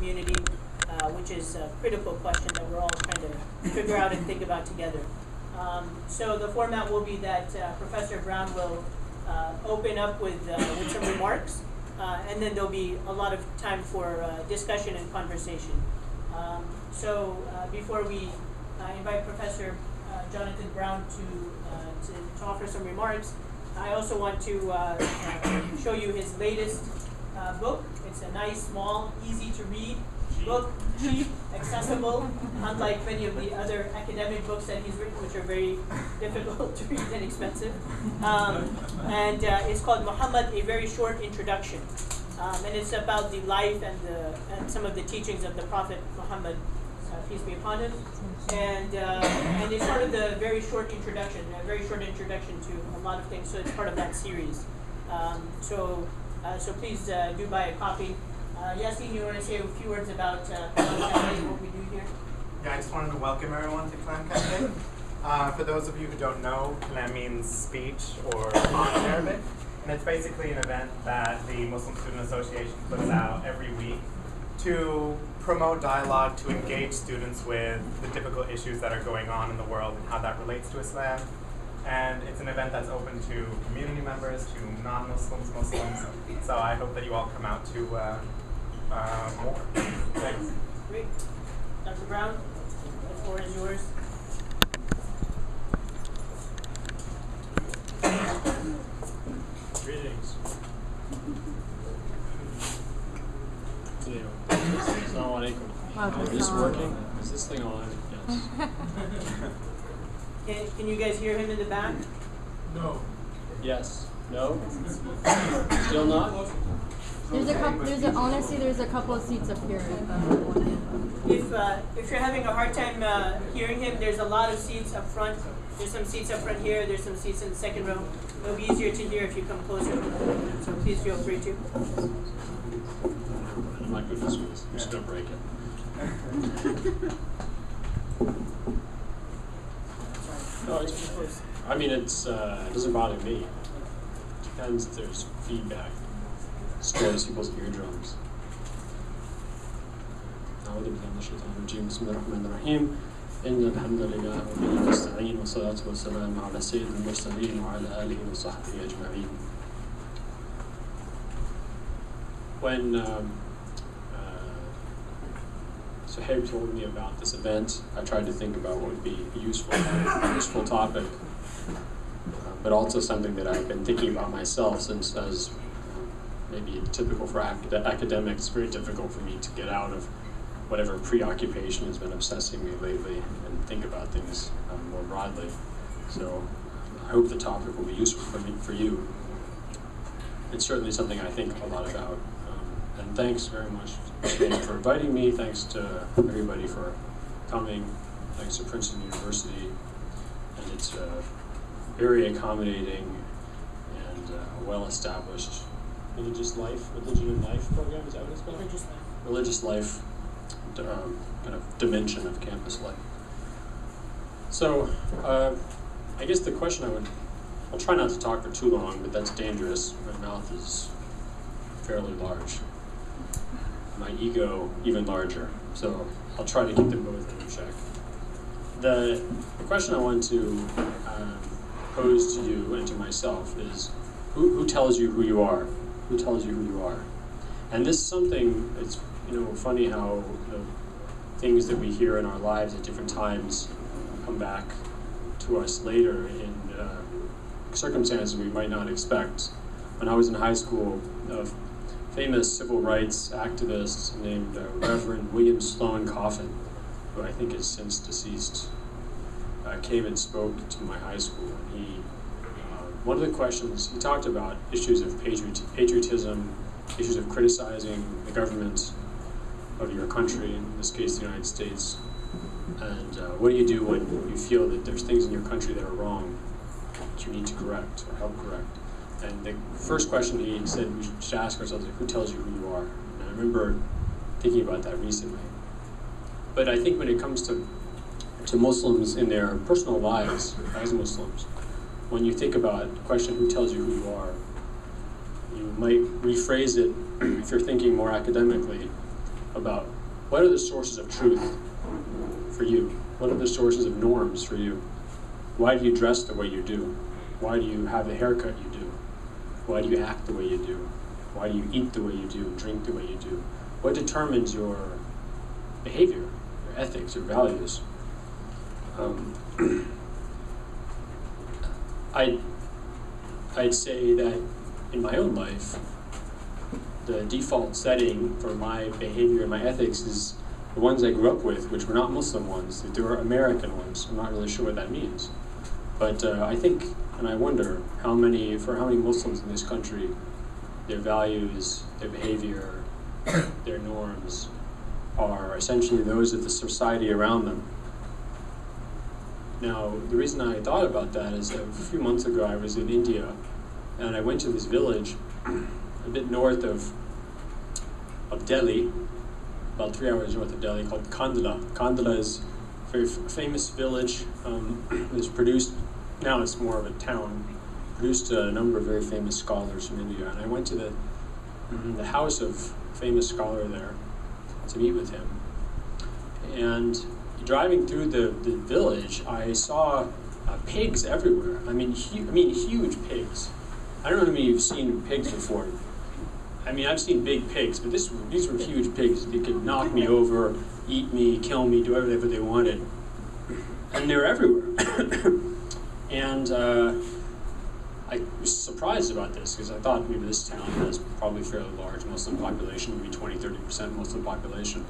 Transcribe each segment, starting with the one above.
community, which is a critical question that we're all trying to figure out and think about together. So the format will be that Professor Brown will open up with some remarks, and then there'll be a lot of time for discussion and conversation. So before we invite Professor Jonathan Brown to offer some remarks, I also want to show you his latest book. It's a nice, small, easy to read book, cheap, accessible, unlike many of the other academic books that he's written, which are very difficult to read and expensive. And it's called Muhammad, A Very Short Introduction. And it's about the life and some of the teachings of the Prophet Muhammad, peace be upon him. And it's sort of the very short introduction, a very short introduction to a lot of things. So it's part of that series. So please do buy a copy. Yasin, you want to say a few words about Clan Cafe and what we do here? Yeah, I just wanted to welcome everyone to Clan Cafe. For those of you who don't know, Clan means speech or talk in Arabic. And it's basically an event that the Muslim Student Association puts out every week to promote dialogue, to engage students with the difficult issues that are going on in the world and how that relates to Islam. And it's an event that's open to community members, to non-Muslims, Muslims. So I hope that you all come out to more. Thanks. Great. Dr. Brown, the floor is yours. Greetings. Assalamu alaikum. Is this working? Is this thing on? Yes. Can you guys hear him in the back? No. Yes. No? Still not? There's a couple of seats up here. If you're having a hard time hearing him, there's a lot of seats up front. There's some seats up front here. There's some seats in the second row. It'll be easier to hear if you come closer. So please feel free to. I'm not good at this. I'm just going to break it. No, it's, I mean, it doesn't bother me. It depends if there's feedback. It stirs people's eardrums. أعوذ بالله من الشيطان الرجيم بسم الله الرحمن الرحيم إن الحمد لله وبه نستعين والصلاة والسلام على سيد المرسلين وعلى آله وصحبه أجمعين. When Suhaib told me about this event, I tried to think about what would be a useful topic, but also something that I've been thinking about myself since, as maybe typical for academics, it's very difficult for me to get out of whatever preoccupation has been obsessing me lately and think about things more broadly. So I hope the topic will be useful for you. It's certainly something I think a lot about. And thanks very much for inviting me. Thanks to everybody for coming. Thanks to Princeton University. And it's a very accommodating and well-established religion and life program. Is that what it's called? Religious life. Kind of dimension of campus life. So, I guess the question I'll try not to talk for too long, but that's dangerous. My mouth is fairly large. My ego even larger. So I'll try to keep them both in check. The question I want to pose to you and to myself is, who tells you who you are? Who tells you who you are? And this is something, it's funny how things that we hear in our lives at different times come back to us later in circumstances we might not expect. When I was in high school, a famous civil rights activist named Reverend William Sloane Coffin, who I think is since deceased, came and spoke to my high school. And one of the questions, he talked about issues of patriotism, issues of criticizing the government of your country, in this case the United States, and what do you do when you feel that there's things in your country that are wrong that you need to correct or help correct? And the first question he said we should ask ourselves is, who tells you who you are? And I remember thinking about that recently. But I think when it comes to Muslims in their personal lives as Muslims, when you think about the question, who tells you who you are, you might rephrase it, if you're thinking more academically, about what are the sources of truth for you? What are the sources of norms for you? Why do you dress the way you do? Why do you have the haircut you do? Why do you act the way you do? Why do you eat the way you do, drink the way you do? What determines your behavior, your ethics, your values? I'd say that in my own life, the default setting for my behavior and my ethics is the ones I grew up with, which were not Muslim ones. They were American ones. I'm not really sure what that means. But I think, and I wonder, for how many Muslims in this country, their values, their behavior, their norms are essentially those of the society around them. Now, the reason I thought about that is that a few months ago I was in India, and I went to this village a bit north of Delhi, about 3 hours north of Delhi, called Kandla. Kandla is a very famous village. It was produced, now it's more of a town, produced a number of very famous scholars from India. And I went to the house of a famous scholar there to meet with him. And driving through the village, I saw pigs everywhere. I mean, huge pigs. I don't know how many you've seen pigs before. I mean, I've seen big pigs, but these were huge pigs. They could knock me over, eat me, kill me, do whatever they wanted. And they were everywhere. And I was surprised about this, because I thought maybe this town has probably a fairly large Muslim population, maybe 20-30% Muslim population.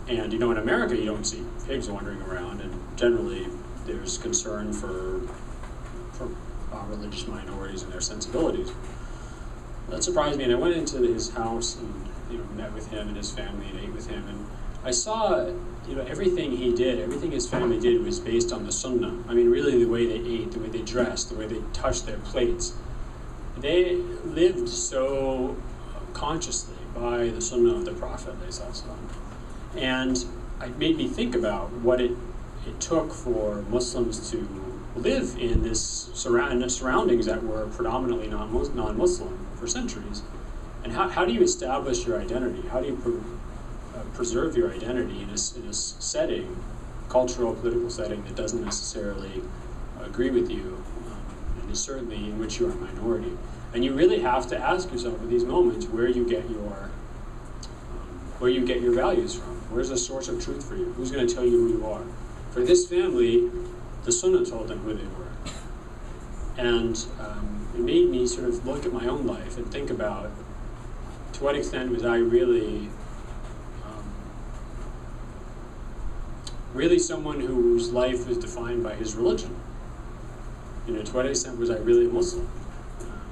And in America you don't see pigs wandering around, and generally there's concern for religious minorities and their sensibilities. That surprised me, and I went into his house and met with him and his family and ate with him, and I saw everything he did, everything his family did was based on the Sunnah. I mean, really the way they ate, the way they dressed, the way they touched their plates. They lived so consciously by the Sunnah of the Prophet. And it made me think about what it took for Muslims to live in this surroundings that were predominantly non-Muslim for centuries. And how do you establish your identity? How do you preserve your identity in a setting, cultural, political setting that doesn't necessarily agree with you, and is certainly in which you are a minority? And you really have to ask yourself at these moments where you get your values from. Where's the source of truth for you? Who's going to tell you who you are? For this family, the Sunnah told them who they were. And it made me sort of look at my own life and think about, to what extent was I really someone whose life was defined by his religion? To what extent was I really a Muslim?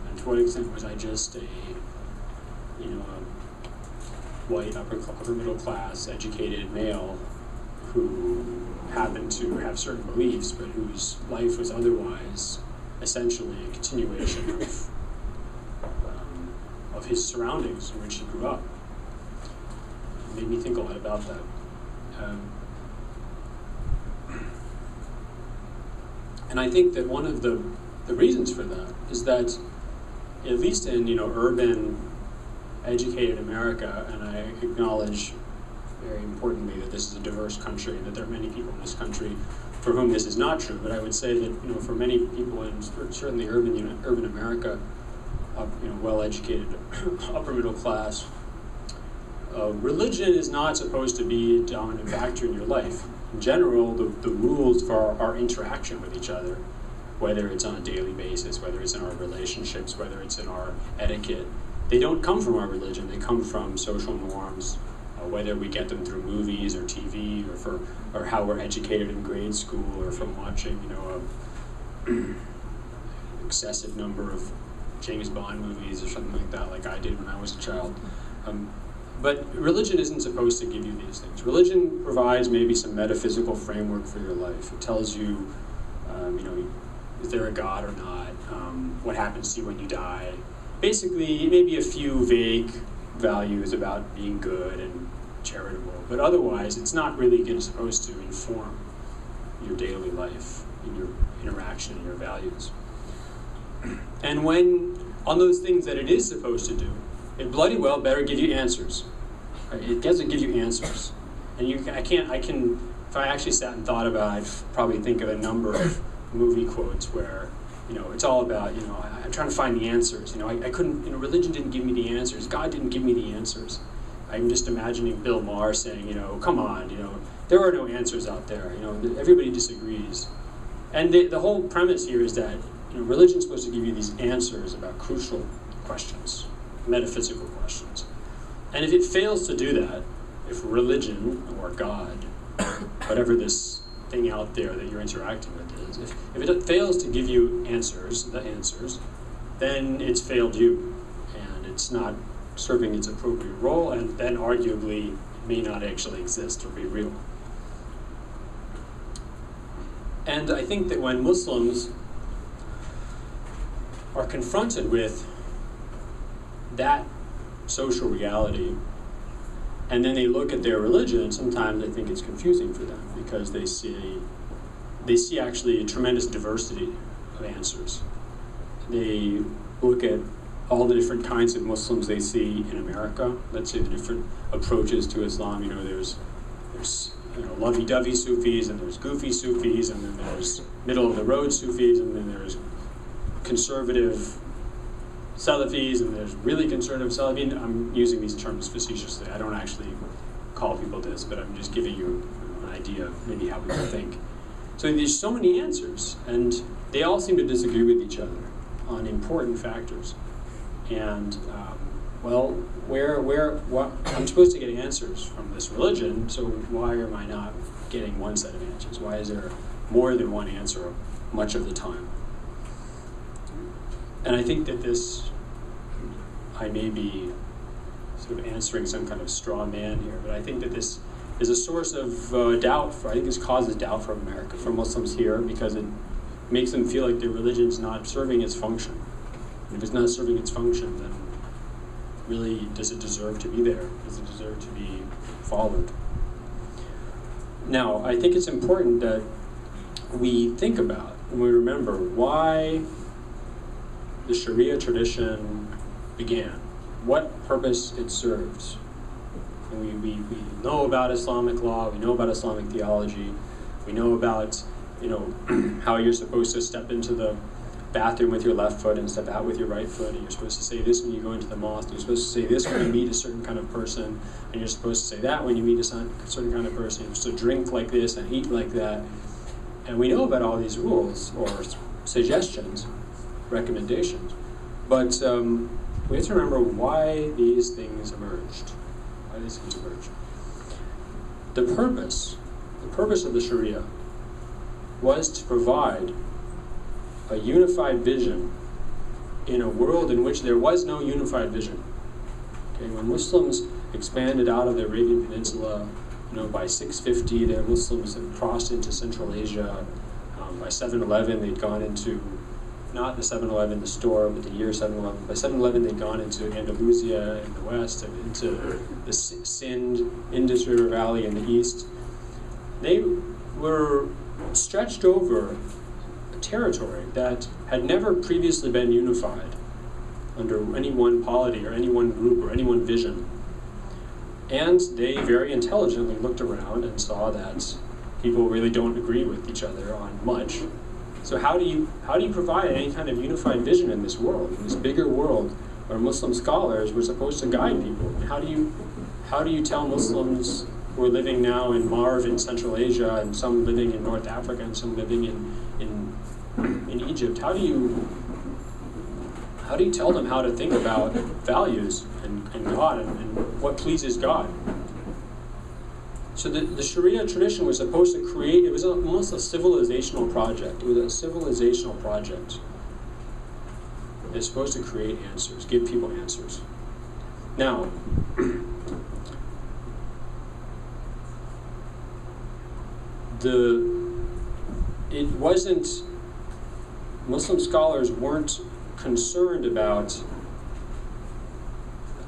And to what extent was I just a white, upper middle class, educated male who happened to have certain beliefs, but whose life was otherwise essentially a continuation of his surroundings in which he grew up? It made me think a lot about that. And I think that one of the reasons for that is that, at least in urban, educated America, and I acknowledge very importantly that this is a diverse country and that there are many people in this country for whom this is not true, but I would say that for many people in certainly urban America, well-educated, upper middle class, religion is not supposed to be a dominant factor in your life. In general, the rules for our interaction with each other, whether it's on a daily basis, whether it's in our relationships, whether it's in our etiquette, they don't come from our religion. They come from social norms, whether we get them through movies or TV, or how we're educated in grade school, or from watching an excessive number of James Bond movies or something like that, like I did when I was a child. But religion isn't supposed to give you these things. Religion provides maybe some metaphysical framework for your life. It tells you, is there a God or not? What happens to you when you die? Basically, maybe a few vague values about being good and charitable, but otherwise, it's not really supposed to inform your daily life, in your interaction, and your values. And when, on those things that it is supposed to do, it bloody well better give you answers. Right? It doesn't give you answers. And if I actually sat and thought about it, I'd probably think of a number of movie quotes where, it's all about, I'm trying to find the answers. I couldn't, religion didn't give me the answers. God didn't give me the answers. I'm just imagining Bill Maher saying, come on, there are no answers out there. Everybody disagrees. And the whole premise here is that, religion's supposed to give you these answers about crucial questions, metaphysical questions. And if it fails to do that, if religion or God, whatever this thing out there that you're interacting with is, if it fails to give you the answers, then it's failed you, and it's not serving its appropriate role, and then arguably it may not actually exist or be real. And I think that when Muslims are confronted with that social reality, and then they look at their religion, sometimes I think it's confusing for them because they see actually a tremendous diversity of answers. They look at all the different kinds of Muslims they see in America. Let's say the different approaches to Islam. There's lovey-dovey Sufis, and there's goofy Sufis, and then there's middle-of-the-road Sufis, and then there's conservative Salafis, and there's really conservative Salafis. I'm using these terms facetiously. I don't actually call people this, but I'm just giving you an idea of maybe how people think. So there's so many answers, and they all seem to disagree with each other on important factors. And what I'm supposed to get answers from this religion, so why am I not getting one set of answers? Why is there more than one answer much of the time? And I think that I may be sort of answering some kind of straw man here, but I think that this is a source of doubt. I think this causes doubt for America, for Muslims here, because it makes them feel like their religion is not serving its function. And if it's not serving its function, then really, does it deserve to be there? Does it deserve to be followed? Now, I think it's important that we think about and we remember why the Sharia tradition began, what purpose it serves. And we know about Islamic law, we know about Islamic theology, we know about how you're supposed to step into the bathroom with your left foot and step out with your right foot, and you're supposed to say this when you go into the mosque, and you're supposed to say this when you meet a certain kind of person, and you're supposed to say that when you meet a certain kind of person. You're supposed to drink like this and eat like that. And we know about all these rules or suggestions, recommendations, but we have to remember why these things emerged. The purpose of the Sharia was to provide a unified vision in a world in which there was no unified vision. Okay, when Muslims expanded out of the Arabian Peninsula, by 650, the Muslims had crossed into Central Asia. By 711, they'd gone into, not the 711, the store, but the year 711. By 711, they'd gone into Andalusia in the west, and into the Sind, Indus River Valley in the east. They were stretched over territory that had never previously been unified under any one polity or any one group or any one vision. And they very intelligently looked around and saw that people really don't agree with each other on much. So how do you provide any kind of unified vision in this world, in this bigger world where Muslim scholars were supposed to guide people? How do you tell Muslims who are living now in Marv in Central Asia, and some living in North Africa, and some living in Egypt, how do you tell them how to think about values and God and what pleases God? So the Sharia tradition was supposed to create, it was almost a civilizational project. It was a civilizational project. It's supposed to create answers, give people answers. Now, Muslim scholars weren't concerned about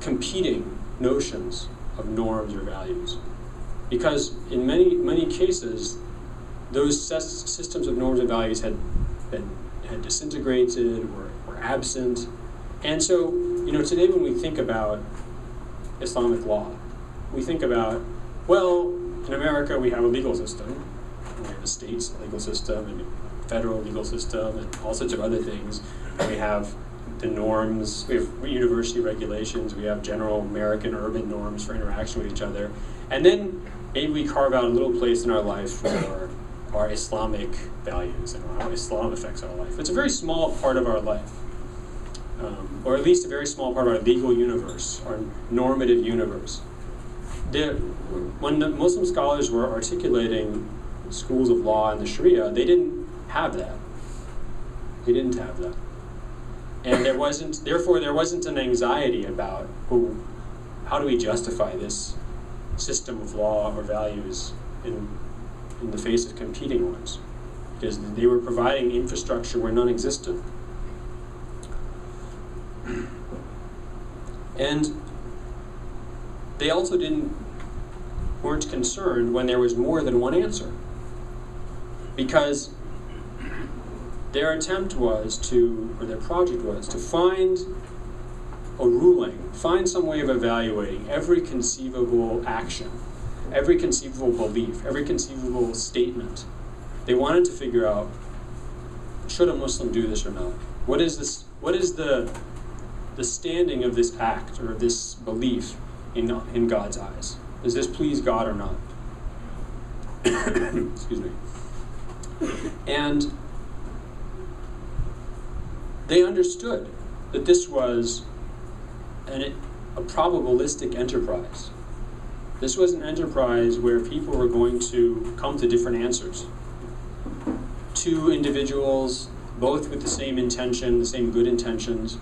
competing notions of norms or values, because in many cases those systems of norms and values had disintegrated or were absent. And so today when we think about Islamic law, we think about, well, in America we have a legal system. We have a state's legal system and a federal legal system and all sorts of other things. We have the norms, we have university regulations, we have general American urban norms for interaction with each other. And then maybe we carve out a little place in our life for our Islamic values and how Islam affects our life. It's a very small part of our life, or at least a very small part of our legal universe, our normative universe. When the Muslim scholars were articulating schools of law and the Sharia, they didn't have that. They didn't have that. And therefore there wasn't an anxiety about, how do we justify this system of law or values in the face of competing ones? Because they were providing infrastructure where none existed. And they also weren't concerned when there was more than one answer. Because their attempt was their project was to find a ruling, find some way of evaluating every conceivable action, every conceivable belief, every conceivable statement. They wanted to figure out, should a Muslim do this or not? What is this? What is the standing of this act or this belief in God's eyes? Does this please God or not? Excuse me. And they understood that this was a probabilistic enterprise. This was an enterprise where people were going to come to different answers. Two individuals, both with the same intention, the same good intentions,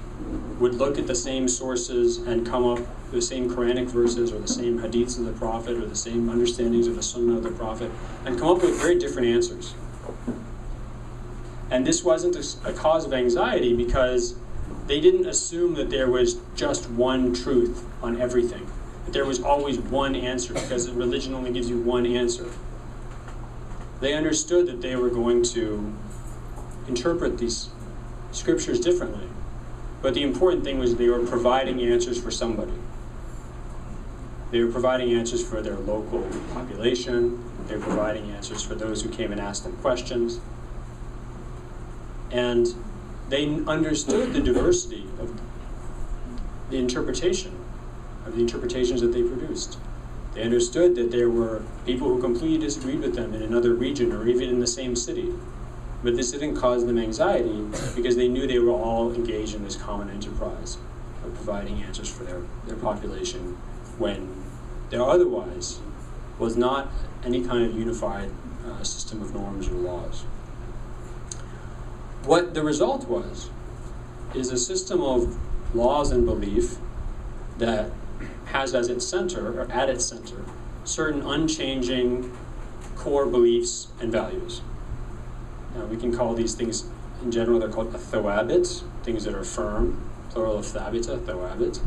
would look at the same sources and come up with the same Quranic verses or the same Hadiths of the Prophet or the same understandings of the Sunnah of the Prophet and come up with very different answers. And this wasn't a cause of anxiety because they didn't assume that there was just one truth on everything, that there was always one answer because religion only gives you one answer. They understood that they were going to interpret these scriptures differently. But the important thing was they were providing answers for somebody. They were providing answers for their local population. They were providing answers for those who came and asked them questions. And they understood the diversity of the interpretations that they produced. They understood that there were people who completely disagreed with them in another region or even in the same city. But this didn't cause them anxiety because they knew they were all engaged in this common enterprise of providing answers for their population when there otherwise was not any kind of unified system of norms or laws. What the result was is a system of laws and belief that has as its center, or at its center, certain unchanging core beliefs and values. Now, we can call these things, in general, they're called thawabit, things that are firm, plural of thabita, thawabit.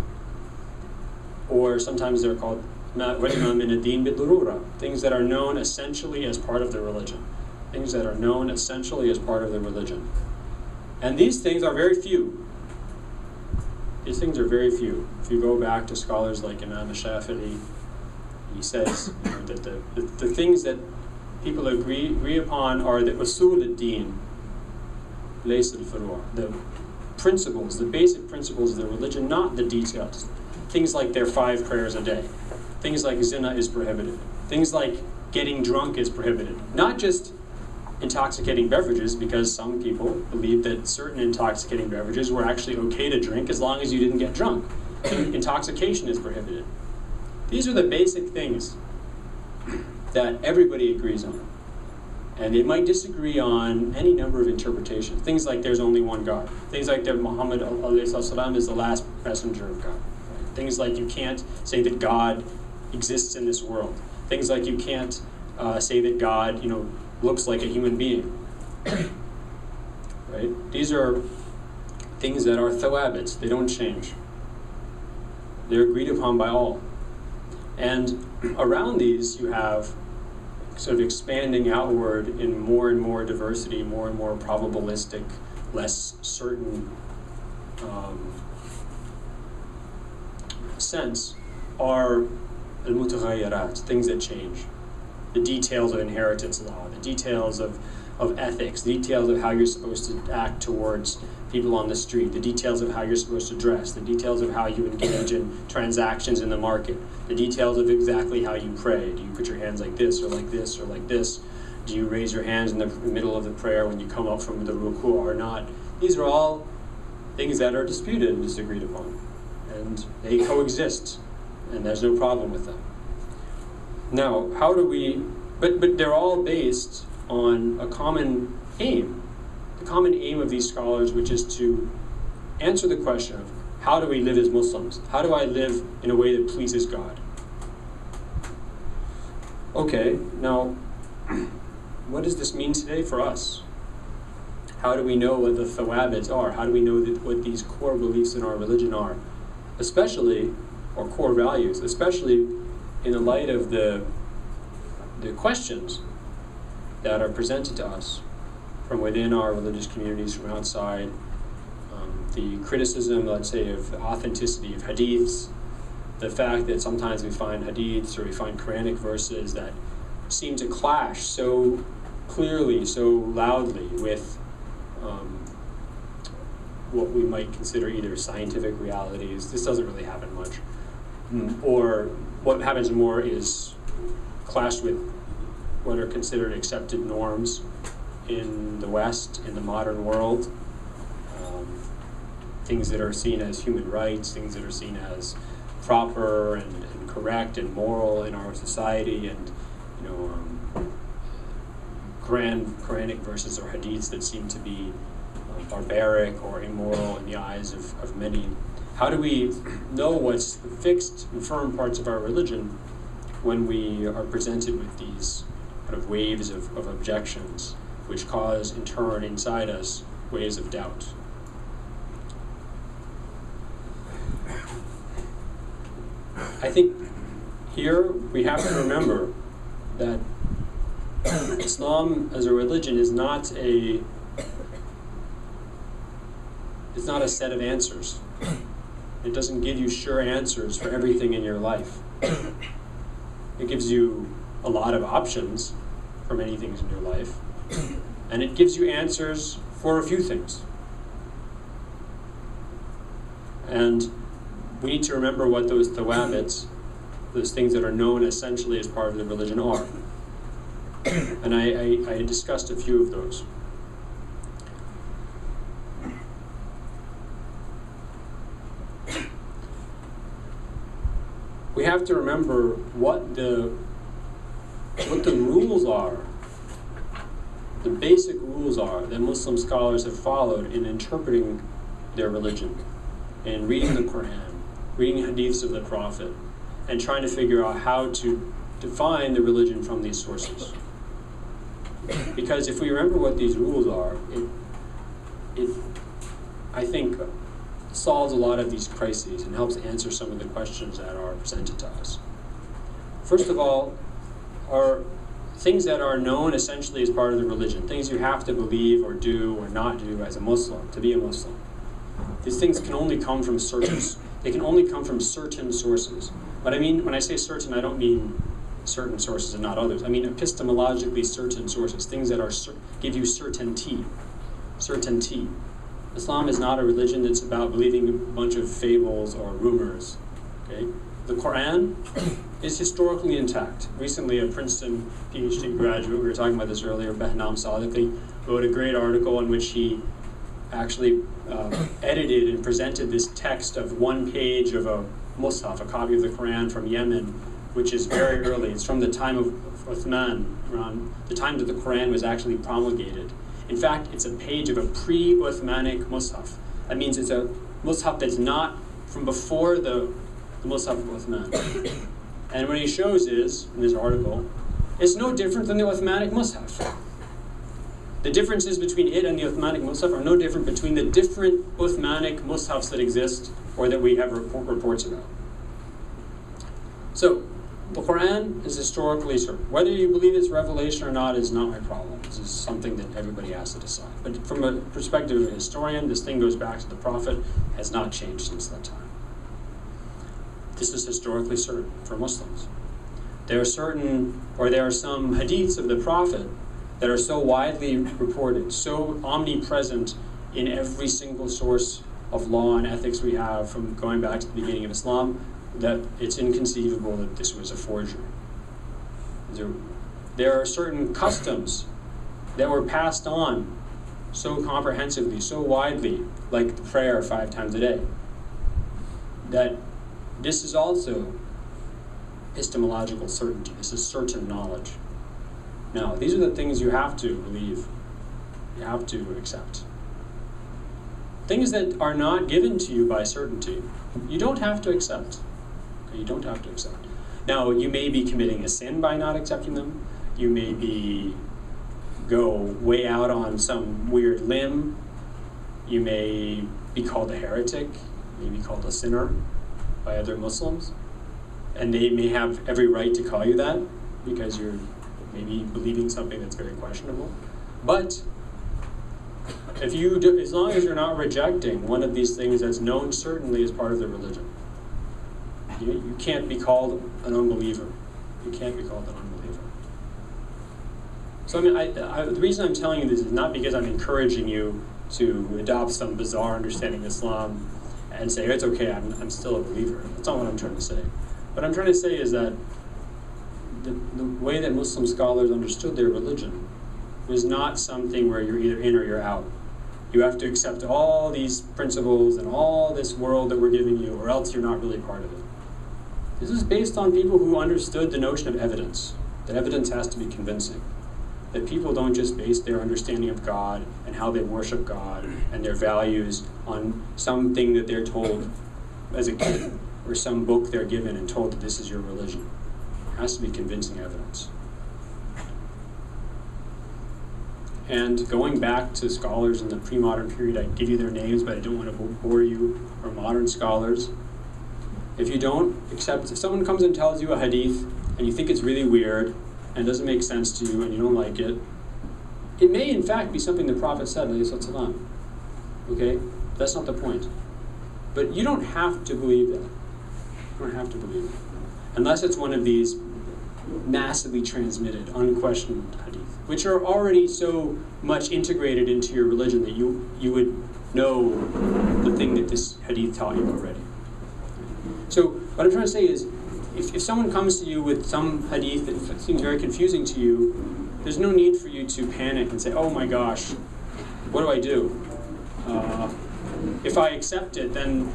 Or sometimes they're called wa'imam min ad-din bid-durura, things that are known essentially as part of the religion. Things that are known essentially as part of the religion. And these things are very few. These things are very few. If you go back to scholars like Imam Shafi'i, he says that the things that people agree upon are the usul ad-din, laysa al-furu', the principles, the basic principles of the religion, not the details. Things like their 5 prayers a day. Things like zina is prohibited. Things like getting drunk is prohibited. Not just intoxicating beverages, because some people believe that certain intoxicating beverages were actually okay to drink as long as you didn't get drunk. Intoxication is prohibited. These are the basic things that everybody agrees on. And they might disagree on any number of interpretations. Things like there's only one God. Things like that Muhammad is the last messenger of God. Right? Things like you can't say that God exists in this world. Things like you can't say that God, looks like a human being. Right? These are things that are thawabits. They don't change. They're agreed upon by all. And around these, you have sort of expanding outward in more and more diversity, more and more probabilistic, less certain sense, are al-mutaghayyirat, things that change. The details of inheritance law, the details of ethics, the details of how you're supposed to act towards people on the street, the details of how you're supposed to dress, the details of how you engage in transactions in the market, the details of exactly how you pray. Do you put your hands like this or like this or like this? Do you raise your hands in the middle of the prayer when you come up from the ruku or not? These are all things that are disputed and disagreed upon. And they coexist, and there's no problem with them. Now, how do we, but they're all based on a common aim. The common aim of these scholars, which is to answer the question of how do we live as Muslims? How do I live in a way that pleases God? Okay, now, what does this mean today for us? How do we know what the thawabits are? How do we know what these core beliefs in our religion are? Especially, or core values, especially in the light of the questions that are presented to us from within our religious communities, from outside, the criticism, let's say, of the authenticity of hadiths, the fact that sometimes we find hadiths or we find Quranic verses that seem to clash so clearly, so loudly with what we might consider either scientific realities. This doesn't really happen much. Or what happens more is clash with what are considered accepted norms in the West, in the modern world. Things that are seen as human rights, things that are seen as proper and correct and moral in our society, and grand Quranic verses or hadiths that seem to be barbaric or immoral in the eyes of many. How do we know what's the fixed and firm parts of our religion when we are presented with these kind of waves of objections, which cause, in turn, inside us, waves of doubt? I think here we have to remember that Islam as a religion is not a set of answers. It doesn't give you sure answers for everything in your life. It gives you a lot of options for many things in your life, and it gives you answers for a few things. And we need to remember what those thawabits, those things that are known essentially as part of the religion, are. And I discussed a few of those. We have to remember what the rules are, the basic rules are that Muslim scholars have followed in interpreting their religion, in reading the Quran, reading hadiths of the Prophet, and trying to figure out how to define the religion from these sources. Because if we remember what these rules are, it I think, solves a lot of these crises and helps answer some of the questions that are presented to us. First of all, are things that are known essentially as part of the religion, things you have to believe or do or not do as a Muslim, to be a Muslim. These things can only come from certain sources. But I mean, when I say certain, I don't mean certain sources and not others. I mean epistemologically certain sources, things that give you certainty. Islam is not a religion that's about believing a bunch of fables or rumors. Okay? The Quran is historically intact. Recently, a Princeton PhD graduate, we were talking about this earlier, Behnam Sadiqi, wrote a great article in which he actually edited and presented this text of one page of a mushaf, a copy of the Quran from Yemen, which is very early. It's from the time of Uthman, around the time that the Quran was actually promulgated. In fact, it's a page of a pre-Uthmanic mushaf. That means it's a mushaf that's not from before the mushaf of Uthman. And what he shows is, in this article, it's no different than the Uthmanic mushaf. The differences between it and the Uthmanic mushaf are no different between the different Uthmanic mushafs that exist or that we have reports about. So, the Quran is historically certain. Whether you believe it's revelation or not is not my problem. This is something that everybody has to decide. But from a perspective of a historian, this thing goes back to the Prophet, has not changed since that time. This is historically certain for Muslims. There are some hadiths of the Prophet that are so widely reported, so omnipresent in every single source of law and ethics we have from going back to the beginning of Islam, that it's inconceivable that this was a forgery. There are certain customs that were passed on so comprehensively, so widely, like the prayer 5 times a day, that this is also epistemological certainty. This is certain knowledge. Now, these are the things you have to believe, you have to accept. Things that are not given to you by certainty, you don't have to accept. Okay, you don't have to accept. Now, you may be committing a sin by not accepting them. You may go way out on some weird limb. You may be called a heretic. You may be called a sinner by other Muslims. And they may have every right to call you that because you're maybe believing something that's very questionable. But as long as you're not rejecting one of these things that's known certainly as part of the religion, you can't be called an unbeliever. You can't be called an unbeliever. So the reason I'm telling you this is not because I'm encouraging you to adopt some bizarre understanding of Islam and say, it's okay, I'm still a believer. That's not what I'm trying to say. What I'm trying to say is that the way that Muslim scholars understood their religion was not something where you're either in or you're out. You have to accept all these principles and all this world that we're giving you, or else you're not really part of it. This is based on people who understood the notion of evidence, that evidence has to be convincing, that people don't just base their understanding of God and how they worship God and their values on something that they're told as a kid, or some book they're given and told that this is your religion. It has to be convincing evidence. And going back to scholars in the pre-modern period, I give you their names, but I don't want to bore you, or modern scholars. If someone comes and tells you a hadith, and you think it's really weird, and doesn't make sense to you, and you don't like it, it may in fact be something the Prophet said, alayhi salam. Okay? That's not the point. But you don't have to believe that. You don't have to believe it. Unless it's one of these massively transmitted, unquestioned hadith, which are already so much integrated into your religion that you would know the thing that this hadith taught you already. So what I'm trying to say is, if someone comes to you with some hadith that seems very confusing to you, there's no need for you to panic and say, oh my gosh, what do I do? If I accept it, then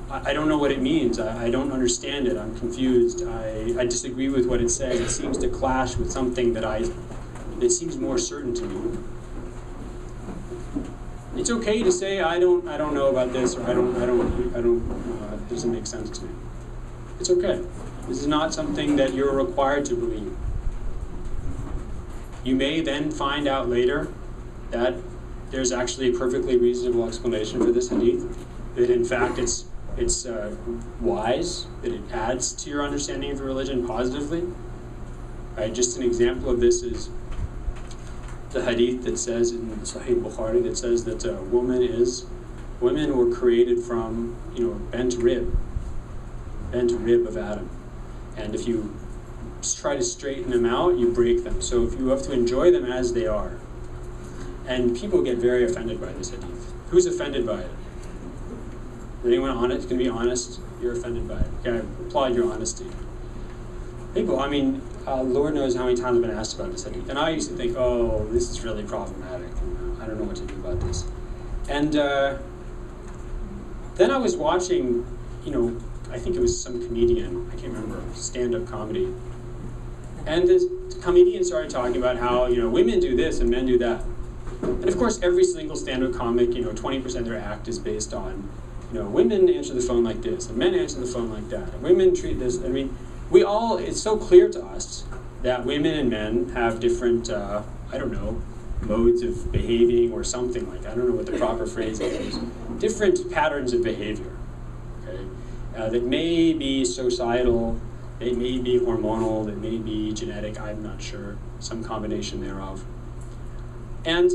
I don't know what it means. I don't understand it. I'm confused. I disagree with what it says. It seems to clash with something that it seems more certain to me. It's okay to say I don't know about this, or it doesn't make sense to me. It's okay. This is not something that you're required to believe. You may then find out later that there's actually a perfectly reasonable explanation for this hadith, that in fact it's wise, that it adds to your understanding of the religion positively. Right? Just an example of this is the hadith that says in Sahih Bukhari that says that women were created from a bent rib of Adam, and if you try to straighten them out, you break them. So if you have to enjoy them as they are. And people get very offended by this hadith. Who's offended by it? Is anyone honest? Can be honest? You're offended by it. Okay, I applaud your honesty. People, Lord knows how many times I've been asked about this hadith. And I used to think, oh, this is really problematic. I don't know what to do about this. And then I was watching, I think it was some comedian, I can't remember, stand-up comedy. And this comedian started talking about how, women do this and men do that. And of course, every single stand-up comic, 20% of their act is based on, women answer the phone like this, and men answer the phone like that. And women treat this, it's so clear to us that women and men have different, modes of behaving or something like that. I don't know what the proper phrase is. Different patterns of behavior, okay? That may be societal, they may be hormonal, they may be genetic, I'm not sure, some combination thereof. And,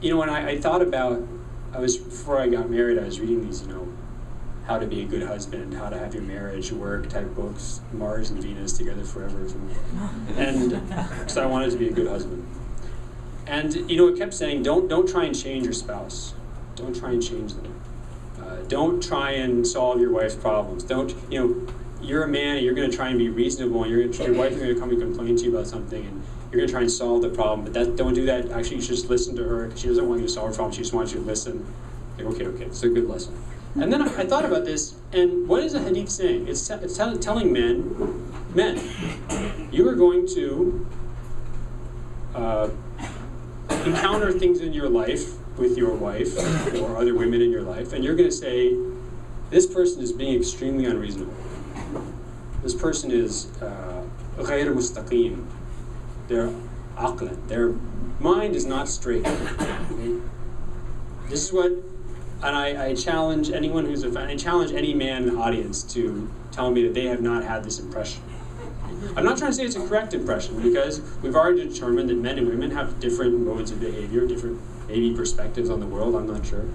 when I thought about, before I got married, I was reading these, how to be a good husband, how to have your marriage work type books, Mars and Venus together forever. And so I wanted to be a good husband. And it kept saying, don't try and change your spouse. Don't try and change them. Don't try and solve your wife's problems. You're a man and you're going to try and be reasonable, and your wife is going to come and complain to you about something, and you're going to try and solve the problem, but don't do that. Actually, you should just listen to her. She doesn't want you to solve her problem. She just wants you to listen. Okay, it's a good lesson. And then I thought about this, and what is a hadith saying? It's telling men, you are going to encounter things in your life with your wife or other women in your life, and you're going to say, this person is being extremely unreasonable. This person is غير مستقيم. Their aqlan, their mind is not straight. Okay? This is what, and I challenge anyone who's a fan, I challenge any man in the audience to tell me that they have not had this impression. I'm not trying to say it's a correct impression, because we've already determined that men and women have different modes of behavior, different maybe perspectives on the world, I'm not sure.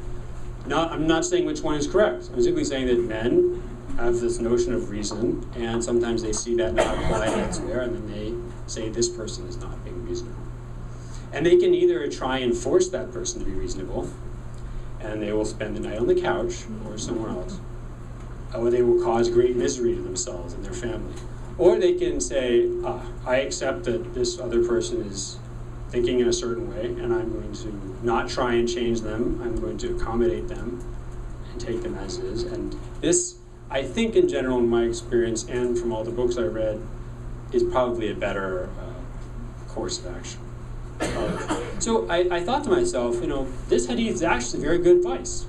I'm not saying which one is correct. I'm simply saying that men have this notion of reason, and sometimes they see that not applied elsewhere, and then they say this person is not being reasonable. And they can either try and force that person to be reasonable, and they will spend the night on the couch or somewhere else, or they will cause great misery to themselves and their family. Or they can say, I accept that this other person is thinking in a certain way, and I'm going to not try and change them. I'm going to accommodate them and take them as is. And this, I think in general, in my experience and from all the books I read, is probably a better course of action. So I thought to myself, this hadith is actually very good advice.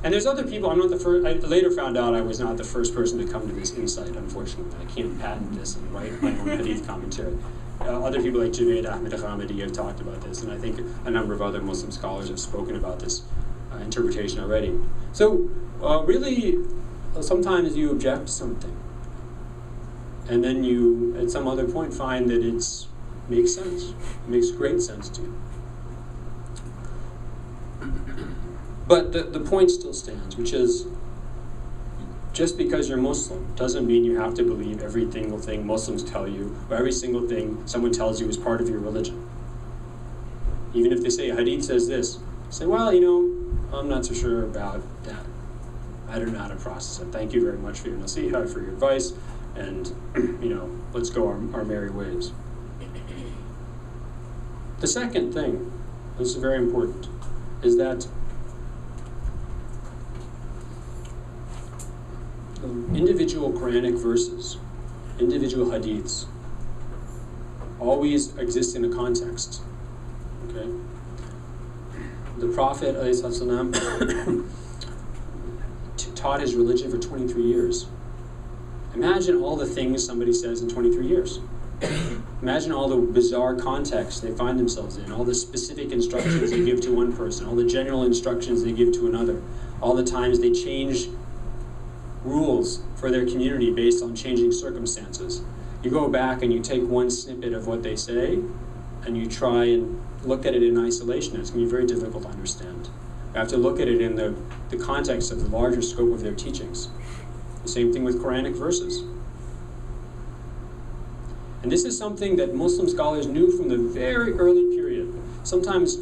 And there's other people, I'm not the first, I later found out I was not the first person to come to this insight, unfortunately. I can't patent this and write my own hadith commentary. Other people like Javed Ahmed Ahmadi have talked about this, and I think a number of other Muslim scholars have spoken about this interpretation already. So really, sometimes you object to something, and then you, at some other point, find that it makes sense. It makes great sense to you. But the point still stands, which is, just because you're Muslim doesn't mean you have to believe every single thing Muslims tell you, or every single thing someone tells you is part of your religion. Even if they say a hadith says this, say, well, I'm not so sure about that. I don't know how to process it. Thank you very much for your nasiha, for your advice, and let's go our merry ways. The second thing, this is very important, is that individual Quranic verses, individual hadiths, always exist in a context. Okay? The Prophet ﷺ taught his religion for 23 years. Imagine all the things somebody says in 23 years. Imagine all the bizarre contexts they find themselves in, all the specific instructions they give to one person, all the general instructions they give to another, all the times they change rules for their community based on changing circumstances. You go back and you take one snippet of what they say and you try and look at it in isolation. It's going to be very difficult to understand. You have to look at it in the context of the larger scope of their teachings. The same thing with Quranic verses. And this is something that Muslim scholars knew from the very early period. Sometimes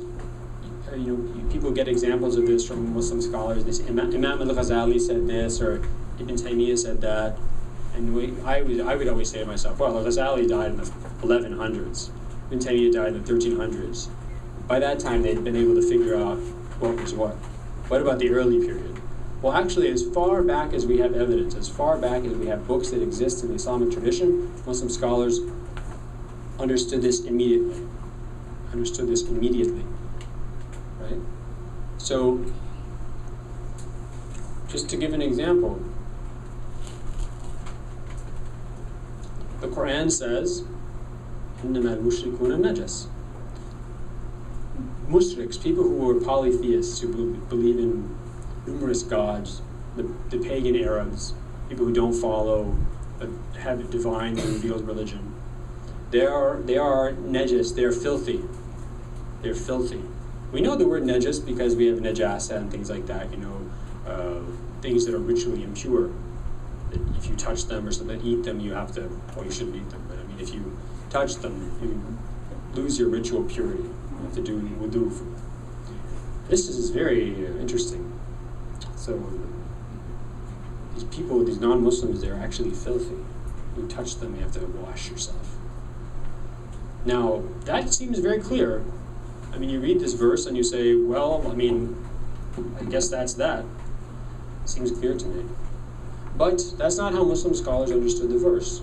people get examples of this from Muslim scholars. They say, Imam al-Ghazali said this, or Ibn Taymiyyah said that. And I would always say to myself, well, al-Ghazali died in the 1100s. Ibn Taymiyyah died in the 1300s. By that time, they'd been able to figure out what was what. What about the early period? Well, actually, as far back as we have evidence, as far back as we have books that exist in the Islamic tradition, Muslim scholars understood this immediately. Right? So, just to give an example, the Quran says, إِنَّمَا الْمُشْرِكُونَ نَجَسٌ. Mushriks, people who are polytheists, who believe in numerous gods, the pagan Arabs, people who don't follow, have a divine revealed religion, they are najas, they're filthy. They're filthy. We know the word najas because we have najasa and things like that, things that are ritually impure. That if you touch them or something, eat them, you have to, well, you shouldn't eat them, but I mean, if you touch them, you lose your ritual purity. You have to do wudu. This is very interesting. So these people, these non-Muslims, they're actually filthy. You touch them, you have to wash yourself. Now, that seems very clear. I mean, you read this verse and you say, well, I mean, I guess that's that. Seems clear to me. But that's not how Muslim scholars understood the verse.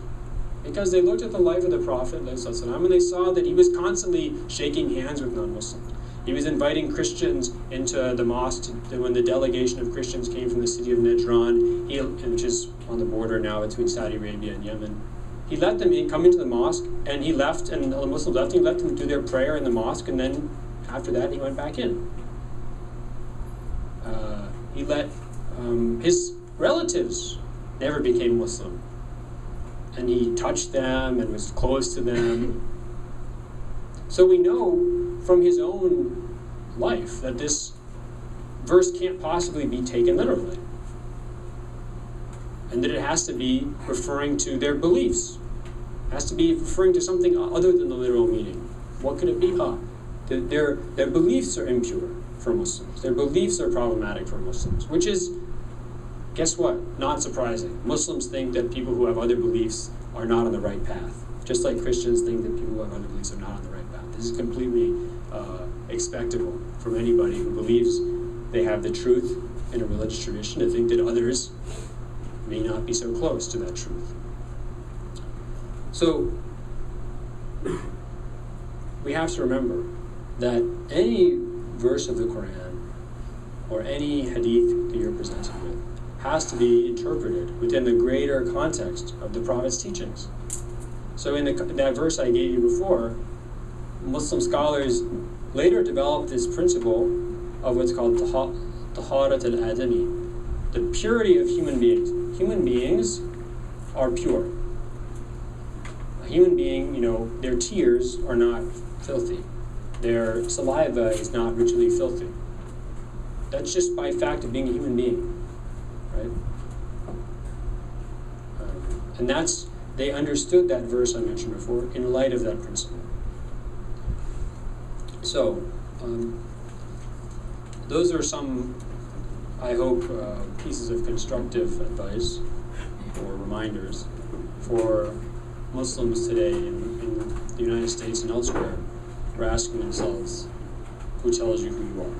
Because they looked at the life of the Prophet, and they saw that he was constantly shaking hands with non-Muslims. He was inviting Christians into the mosque when the delegation of Christians came from the city of Najran, which is on the border now between Saudi Arabia and Yemen. He let them come into the mosque, and he left, and the Muslims left, and he let them do their prayer in the mosque, and then after that he went back in. He let his relatives never became Muslim. And he touched them and was close to them. So we know from his own life that this verse can't possibly be taken literally. And that it has to be referring to their beliefs. It has to be referring to something other than the literal meaning. What could it be? Their beliefs are impure for Muslims. Their beliefs are problematic for Muslims, which is, guess what? Not surprising. Muslims think that people who have other beliefs are not on the right path. Just like Christians think that people who have other beliefs are not on the right path. This is completely expectable from anybody who believes they have the truth in a religious tradition to think that others may not be so close to that truth. So, we have to remember that any verse of the Quran or any hadith that you're presented with has to be interpreted within the greater context of the Prophet's teachings. So in that verse I gave you before, Muslim scholars later developed this principle of what's called taharat al-adami, the purity of human beings. Human beings are pure. A human being, their tears are not filthy. Their saliva is not ritually filthy. That's just by fact of being a human being, right? And they understood that verse I mentioned before in light of that principle. So, those are some, I hope, pieces of constructive advice or reminders for Muslims today in the United States and elsewhere who are asking themselves, who tells you who you are?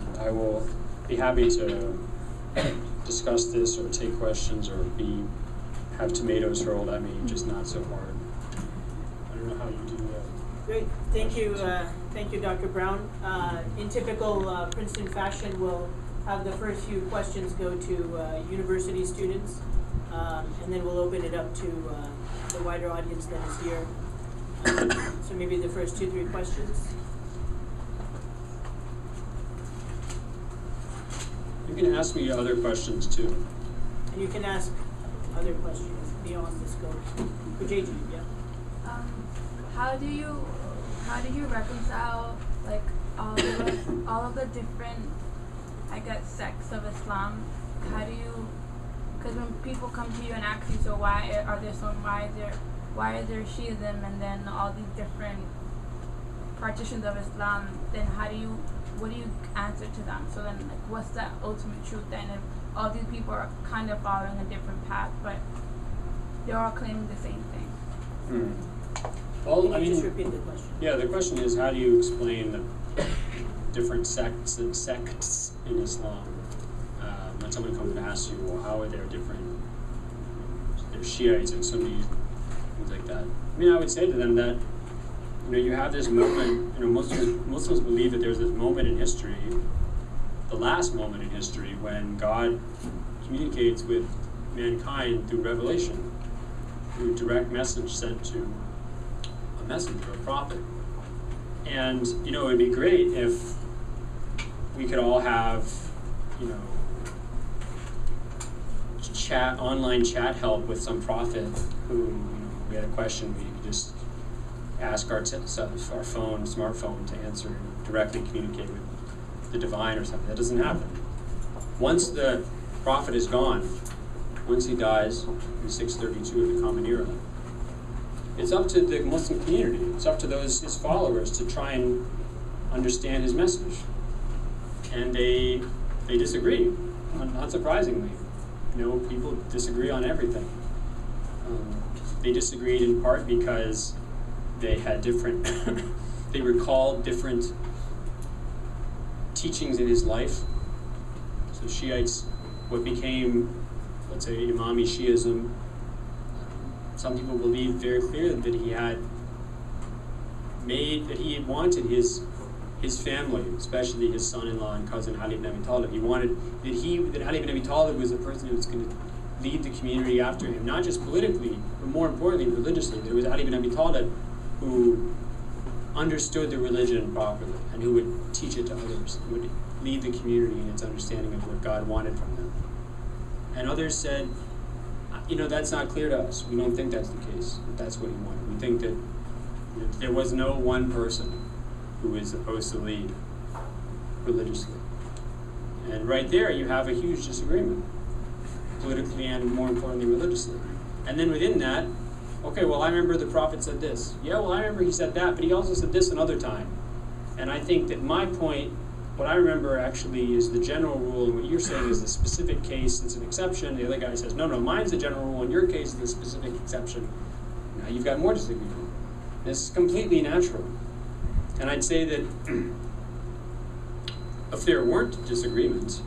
And I will be happy to discuss this or take questions or have tomatoes hurled at me, just not so hard. I don't know how you do that. Great, thank you, Dr. Brown. In typical Princeton fashion, we'll have the first few questions go to university students, and then we'll open it up to the wider audience that is here. So maybe the first 2-3 questions. You can ask me other questions too. And you can ask other questions beyond the scope. JJ, yeah. How do you reconcile like all of the different, I guess, sects of Islam? How do you? Because when people come to you and ask you, so why is there Shiism and then all these different partitions of Islam? Then what do you answer to them? So then, like, what's the ultimate truth then? If all these people are kind of following a different path, but they're all claiming the same thing. Well, I mean, just repeat the question. Yeah, the question is, how do you explain the different sects and sects in Islam? When someone comes and asks you, well, how are there different? There's Shiites and Sunnis, things like that. I mean, I would say to them that you have this moment. Muslims believe that there's this moment in history, the last moment in history, when God communicates with mankind through revelation, through direct message sent to a messenger, a prophet. And it would be great if we could all have, online chat help with some prophet who, we had a question, we could just ask our smartphone to answer and directly communicate with the divine or something. That doesn't happen. Once the Prophet is gone. Once he dies in 632 of the Common Era, it's up to the Muslim community, it's up to his followers to try and understand his message. And they disagree, not surprisingly. People disagree on everything. They disagreed in part because they had different, they recalled different teachings in his life. So Shiites, what became, let's say, Imami Shiism, some people believe very clearly that he had wanted his family, especially his son-in-law and cousin Ali ibn Abi Talib. He wanted that Ali ibn Abi Talib was the person who was going to lead the community after him, not just politically, but more importantly, religiously. There was Ali ibn Abi Talib who understood the religion properly and who would teach it to others, who would lead the community in its understanding of what God wanted from them. And others said, that's not clear to us. We don't think that's the case, but that's what he wanted. We think that there was no one person who is supposed to lead religiously. And right there you have a huge disagreement, politically and more importantly religiously. And then within that, okay, well I remember the Prophet said this. Yeah, well I remember he said that, but he also said this another time. And I think that my point, what I remember actually is the general rule, and what you're saying is the specific case, it's an exception. The other guy says, no, mine's the general rule, in your case is the specific exception. Now you've got more disagreement. This is completely natural. And I'd say that if there weren't disagreements,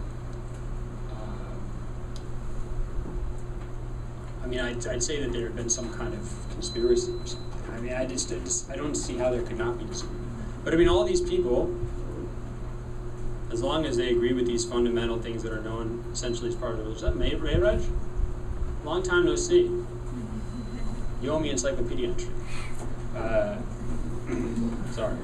I'd say that there had been some kind of conspiracy or something. I don't see how there could not be disagreement. But all these people, as long as they agree with these fundamental things that are known essentially as part of the religion. Is that Raj? Long time no see. You owe me Encyclopedia entry. Sorry.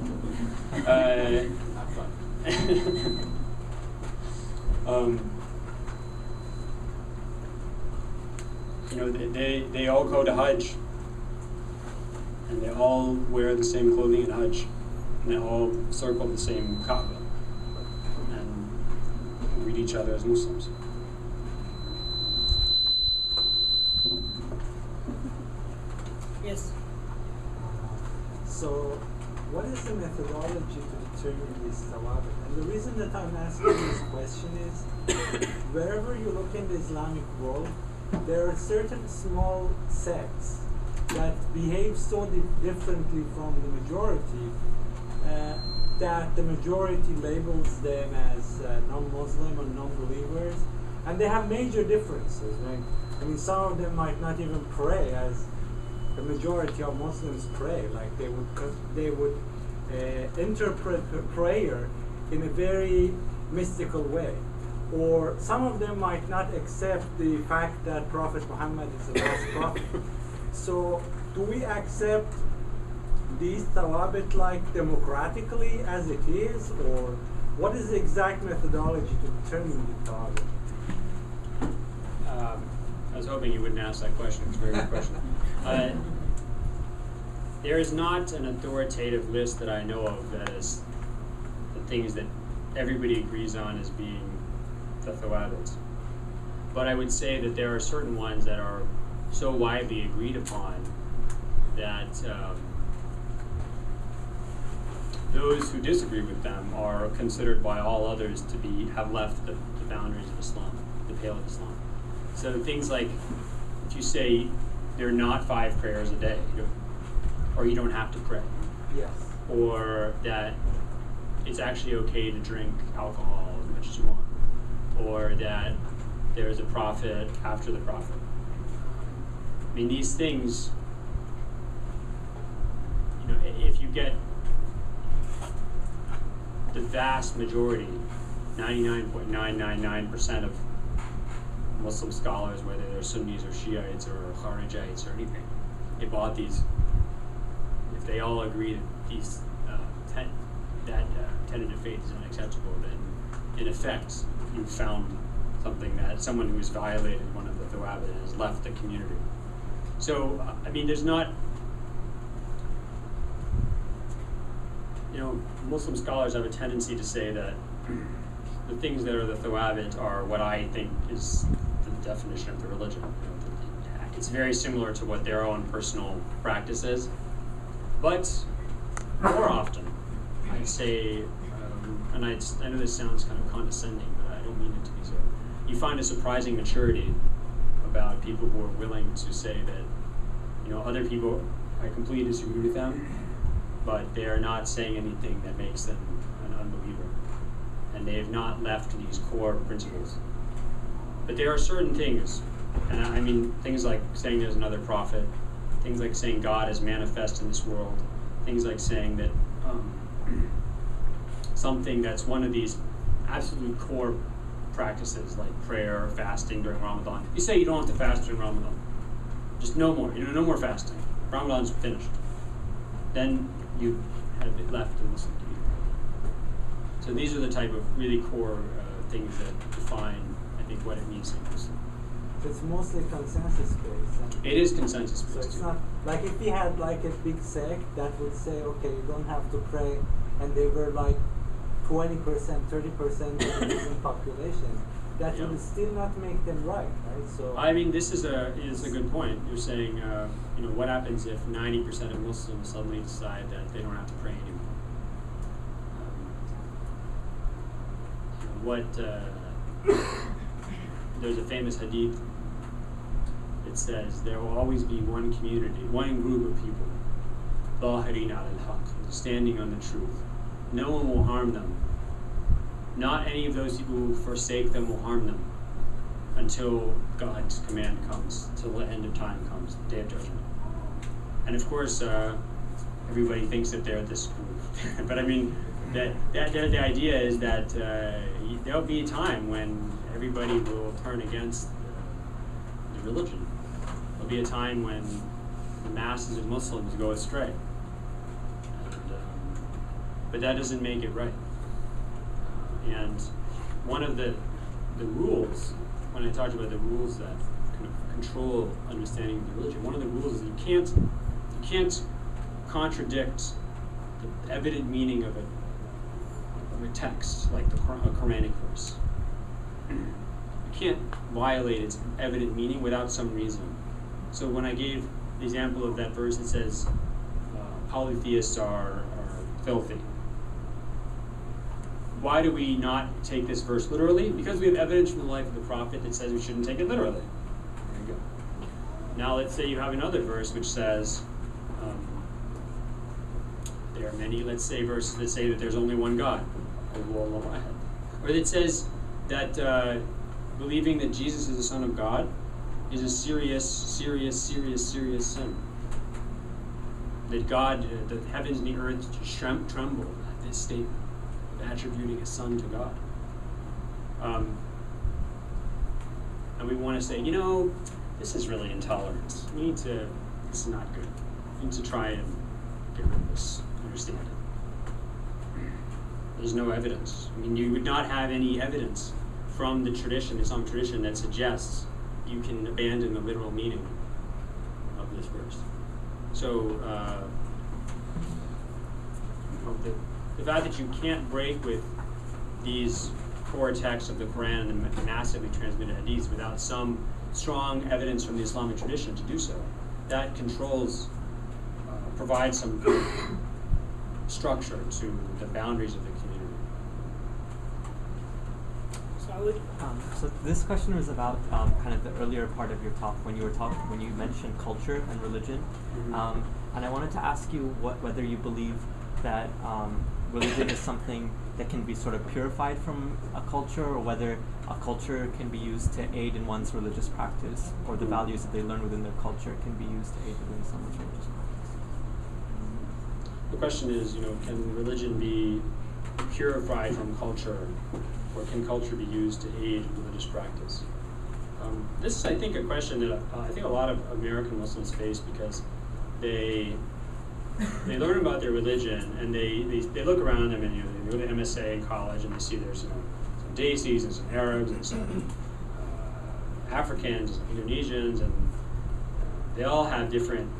They all go to Hajj, and they all wear the same clothing at Hajj, and they all circle the same Kaaba, and greet each other as Muslims. Yes. So, what is the methodology to determine this thawabit? And the reason that I'm asking this question is, wherever you look in the Islamic world, there are certain small sects that behave so differently from the majority that the majority labels them as non-Muslim or non-believers, and they have major differences. Right? Some of them might not even pray as the majority of Muslims pray. Like they would interpret prayer in a very mystical way. Or some of them might not accept the fact that Prophet Muhammad is the last prophet. So do we accept these thawabit like democratically as it is, or what is the exact methodology to determine the thawabit? I was hoping you wouldn't ask that question. It's a very good question. There is not an authoritative list that I know of that is the things that everybody agrees on as being the thawabits. But I would say that there are certain ones that are so widely agreed upon that those who disagree with them are considered by all others to have left the boundaries of Islam, the pale of Islam. So things like, if you say there are not 5 prayers a day, or you don't have to pray, Yes. or that it's actually okay to drink alcohol as much as you want, or that there is a prophet after the prophet. These things, if you get the vast majority, 99.999% of Muslim scholars, whether they're Sunnis or Shiites or Kharijites or anything, if they all agree that that tentative faith is unacceptable, then in effect you've found something that someone who has violated one of the thawabit and has left the community. So, there's not, Muslim scholars have a tendency to say that the things that are the thawabit are what I think is the definition of the religion. It's very similar to what their own personal practice is, but more often, I'd say, and I know this sounds kind of condescending, but I don't mean it to be so. You find a surprising maturity about people who are willing to say that, other people, I completely disagree with them, but they are not saying anything that makes them an unbeliever. And they have not left these core principles. But there are certain things, and I mean things like saying there's another prophet, things like saying God is manifest in this world, things like saying that something that's one of these absolute core practices like prayer or fasting during Ramadan. You say you don't have to fast during Ramadan. Just no more. No more fasting. Ramadan's finished. Then you have it left in Muslim community. So these are the type of really core things that define, I think, what it means to be Muslim. So it's mostly consensus based. It is consensus based. So it's too. not like if we had like a big sect that would say, okay, you don't have to pray, and they were like 20%, 30% of the Muslim population. That would still not make them right? So I mean, this is a good point. You're saying, what happens if 90% of Muslims suddenly decide that they don't have to pray anymore? There's a famous hadith. It says there will always be one community, one group of people, ظاهرين على الحق, standing on the truth. No one will harm them. Not any of those people who forsake them will harm them until God's command comes, till the end of time comes, the day of judgment. And of course, everybody thinks that they're this group. But I mean, the idea is that there'll be a time when everybody will turn against the religion. There'll be a time when the masses of Muslims go astray. But that doesn't make it right. And one of the rules, when I talked about the rules that kind of control understanding of the religion, one of the rules is that you can't contradict the evident meaning of a text, like a Quranic verse. You can't violate its evident meaning without some reason. So when I gave the example of that verse that says polytheists are filthy, why do we not take this verse literally? Because we have evidence from the life of the Prophet that says we shouldn't take it literally. There you go. Now let's say you have another verse which says, there are many, let's say, verses that say that there's only one God, or that says that believing that Jesus is the Son of God is a serious sin. That God, the heavens and the earth tremble at this statement of attributing a son to God. And we want to say, this is really intolerant. This is not good. We need to try and get rid of this understanding. There's no evidence. I mean, you would not have any evidence from the tradition, the Islamic tradition, that suggests you can abandon the literal meaning of this verse. So, the fact that you can't break with these core texts of the Quran and the massively transmitted hadiths without some strong evidence from the Islamic tradition to do so, that controls, provides some structure to the boundaries of the community. So this question was about kind of the earlier part of your talk when you mentioned culture and religion, and I wanted to ask you whether you believe that religion is something that can be sort of purified from a culture, or whether a culture can be used to aid in one's religious practice, or the values that they learn within their culture can be used to aid within someone's religious practice. The question is, can religion be purified from culture, or can culture be used to aid religious practice? This is, I think, a question that I think a lot of American Muslims face because they learn about their religion and they look around them and they go to MSA in college and they see there's some Desis and some Arabs and some Africans and some Indonesians, and they all have different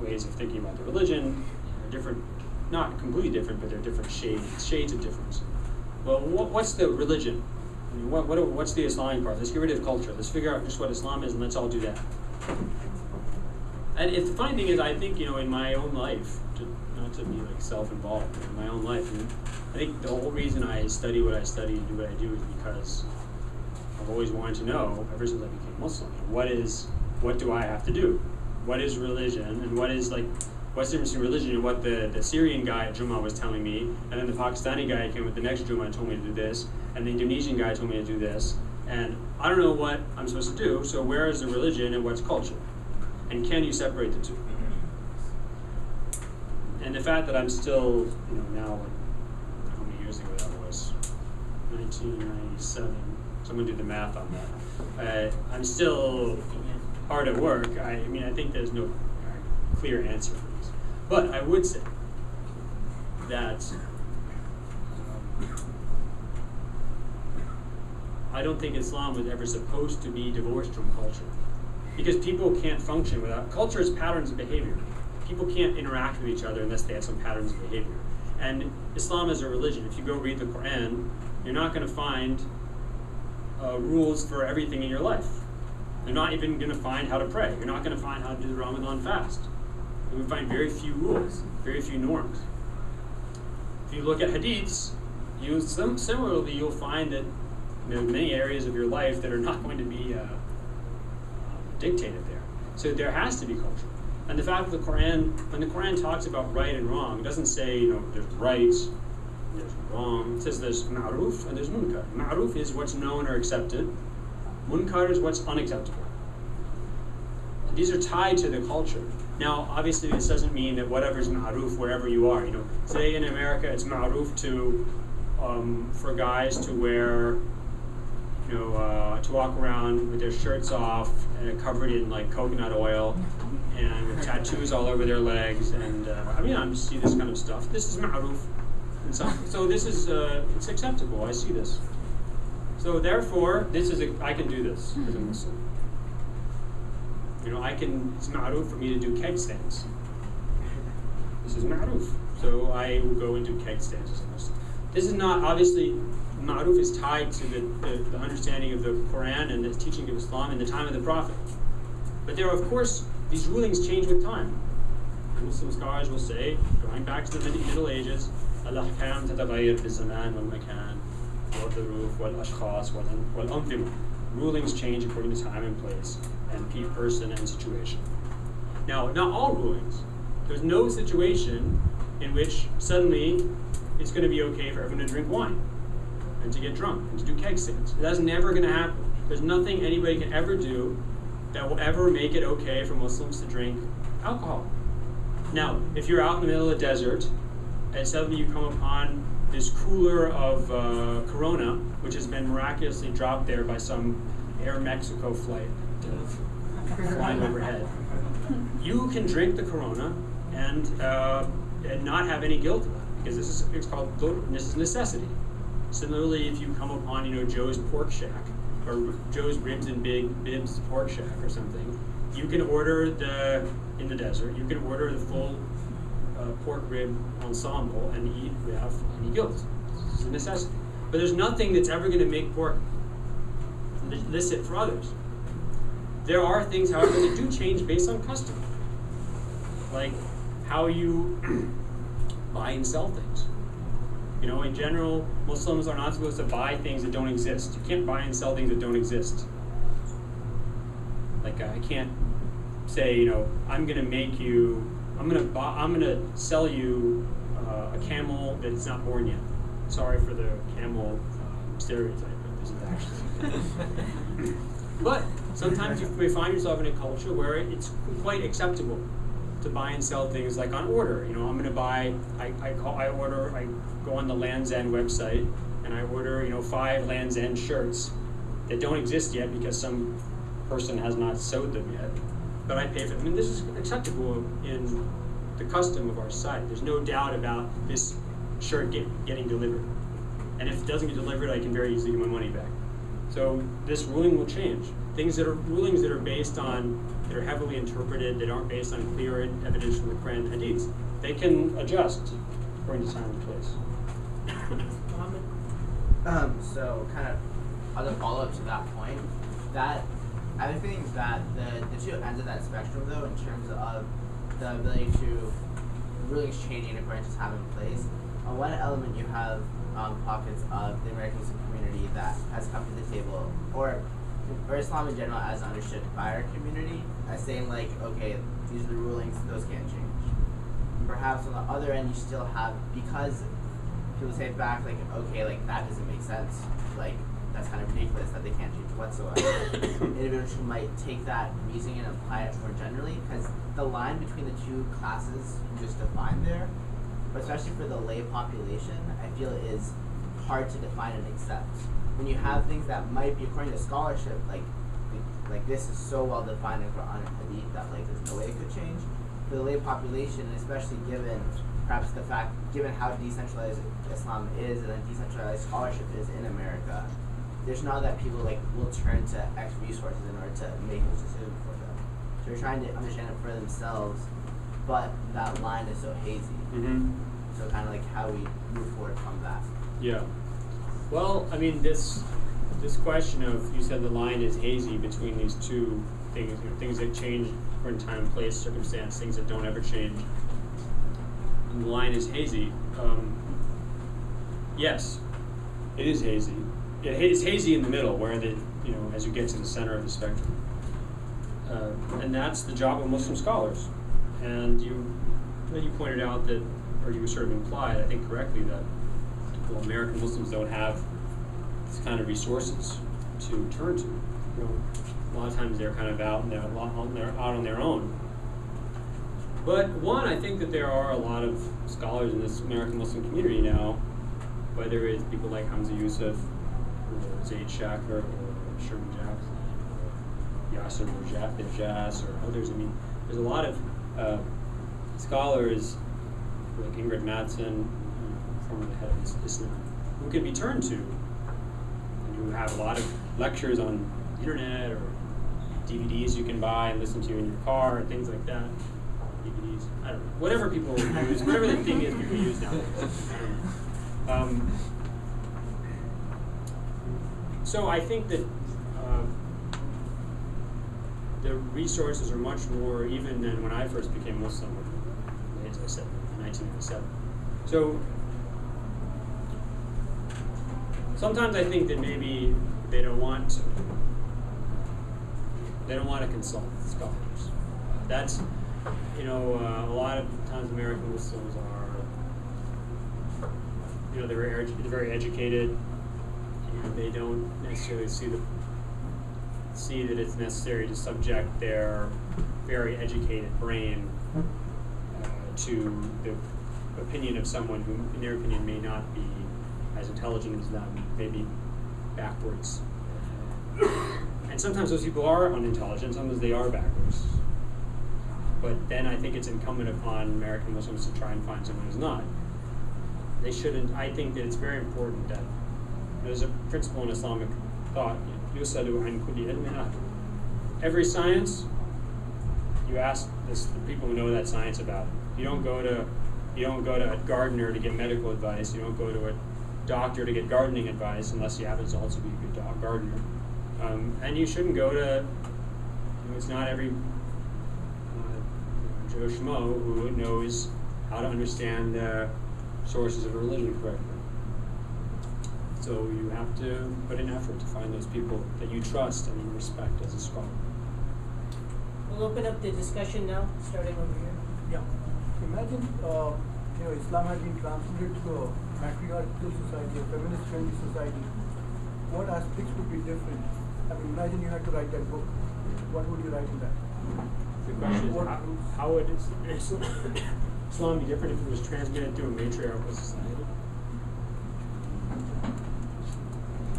ways of thinking about their religion. They're different, not completely different, but they're different shades of difference. well, what's the religion? I mean, what's the Islamic part? Let's get rid of culture. Let's figure out just what Islam is, and let's all do that. And the funny thing is, I think, in my own life, not to be like self-involved, but in my own life, I think the whole reason I study what I study and do what I do is because I've always wanted to know, ever since I became Muslim, what do I have to do? What is religion, and what's the difference in religion and what the Syrian guy at Jummah was telling me, and then the Pakistani guy came with the next Jummah and told me to do this, and the Indonesian guy told me to do this, and I don't know what I'm supposed to do, so where is the religion and what's culture? And can you separate the two? And the fact that I'm still, now, how many years ago that was? 1997. Someone do the math on that. I'm still hard at work. I think there's no clear answer for this. But I would say that I don't think Islam was ever supposed to be divorced from culture. Because people can't function without culture is patterns of behavior. People can't interact with each other unless they have some patterns of behavior. And Islam is a religion. If you go read the Quran, you're not going to find rules for everything in your life. You're not even going to find how to pray. You're not going to find how to do the Ramadan fast. You will find very few rules, very few norms. If you look at hadiths, similarly you'll find that many areas of your life that are not going to be dictated there. So there has to be culture. And the fact that when the Quran talks about right and wrong, it doesn't say, there's right, there's wrong. It says there's ma'ruf and there's munkar. Ma'ruf is what's known or accepted. Munkar is what's unacceptable. And these are tied to the culture. Now, obviously, this doesn't mean that whatever's ma'ruf wherever you are. Say in America, it's ma'ruf for guys to wear, to walk around with their shirts off and covered in like coconut oil and with tattoos all over their legs. And I see this kind of stuff. This is ma'ruf. So this is it's acceptable. I see this. So therefore, I can do this as a Muslim. It's ma'ruf for me to do keg stands. This is ma'ruf. So I will go and do keg stands as a Muslim. This is not, obviously, ma'ruf is tied to the understanding of the Quran and the teaching of Islam in the time of the Prophet. But there are, of course, these rulings change with time. Muslim scholars will say, going back to the Middle Ages, al-ahkam tataghayyar bi-zaman wal-makan wal-dhuruf wal-ashkhas wal-anfima. Rulings change according to time and place, and person and situation. Now, not all rulings. There's no situation in which suddenly it's going to be okay for everyone to drink wine and to get drunk and to do keg stands. That's never going to happen. There's nothing anybody can ever do that will ever make it okay for Muslims to drink alcohol. Now, if you're out in the middle of the desert and suddenly you come upon this cooler of Corona, which has been miraculously dropped there by some Air Mexico flight flying overhead, you can drink the Corona and not have any guilt about it, because this is necessity. Similarly, if you come upon Joe's Pork Shack or Joe's Ribs and Bibs Pork Shack or something, you can order in the desert. You can order the full pork rib ensemble and eat without any guilt. This is a necessity. But there's nothing that's ever going to make pork illicit for others. There are things, however, that do change based on custom, like how you buy and sell things. In general, Muslims are not supposed to buy things that don't exist. You can't buy and sell things that don't exist. Like I can't say, I'm going to sell you a camel that's not born yet. Sorry for the camel stereotype, but this is actually. But sometimes you may find yourself in a culture where it's quite acceptable to buy and sell things like on order. I'm going to buy. I go on the Land's End website and I order 5 Land's End shirts that don't exist yet because some person has not sewed them yet, but I pay for them. This is acceptable in the custom of our society. There's no doubt about this shirt getting delivered. And if it doesn't get delivered, I can very easily get my money back. So this ruling will change. Rulings that are based on, that are heavily interpreted, that aren't based on clear evidence from the Quran and Hadith, they can adjust according to time and place. Muhammad? So kind of as a follow-up to that point, that I think that the two ends of that spectrum, though, in terms of the ability to rulings changing according to time and place, on one element you have pockets of the American Muslim community that has come to the table, or Islam in general as understood by our community, as saying like, okay, these are the rulings, those can't change. And perhaps on the other end you still have, because people say back like, okay, like that doesn't make sense, like that's kind of ridiculous that they can't change whatsoever. Individuals who might take that reasoning and apply it more generally, because the line between the two classes you just defined there, but especially for the lay population, I feel is hard to define and accept. When you have things that might be, according to scholarship, like this is so well defined in Quran and Hadith that like there's no way it could change. For the lay population, and especially given perhaps the fact, given how decentralized Islam is and then decentralized scholarship is in America, there's not that people like will turn to X resources in order to make those decisions for them. So they're trying to understand it for themselves, but that line is so hazy. Mm-hmm. So kind of like how we move forward from that. Yeah. Well, I mean, this question of, you said the line is hazy between these two things, you know, things that change according to time, place, circumstance, things that don't ever change. And the line is hazy. Yes, it is hazy. It's hazy in the middle, where as you get to the center of the spectrum. And that's the job of Muslim scholars. And you pointed out that, or you sort of implied, I think correctly, that American Muslims don't have this kind of resources to turn to. A lot of times they're kind of out on their own. But one, I think that there are a lot of scholars in this American Muslim community now, whether it's people like Hamza Yusuf, or Zaid Shaker, or Sherman Jackson, or Yasser Najjas, or others. I mean, there's a lot of scholars like Ingrid Mattson, former head of Islam, who can be turned to, and who have a lot of lectures on the internet or DVDs you can buy and listen to in your car and things like that. DVDs, I don't know, whatever people use, whatever the thing is people use nowadays. So I think that the resources are much more even than when I first became Muslim, as I said, in 1997. So sometimes I think that maybe they don't want to consult scholars. That's, a lot of times American Muslims are, they're very educated, and they don't necessarily see that it's necessary to subject their very educated brain to the opinion of someone who, in their opinion, may not be as intelligent as them, maybe backwards. And sometimes those people are unintelligent, sometimes they are backwards. But then I think it's incumbent upon American Muslims to try and find someone who's not. They shouldn't. I think that it's very important that there's a principle in Islamic thought, yusadu an kulli ilmin. Every science, you ask the people who know that science about it. You don't go to a gardener to get medical advice. You don't go to a doctor to get gardening advice unless you happen to also be a good gardener. And you shouldn't go to, it's not every Joe Schmo who knows how to understand the sources of religion correctly. So you have to put in effort to find those people that you trust and you respect as a scholar. We'll open up the discussion now, starting over here. Yeah. Imagine, Islam has been translated to a matriarchal society, a feminist-friendly society. What aspects would be different? I mean, imagine you had to write that book. What would you write in that? The question is, how would Islam be different if it was transmitted through a matriarchal society?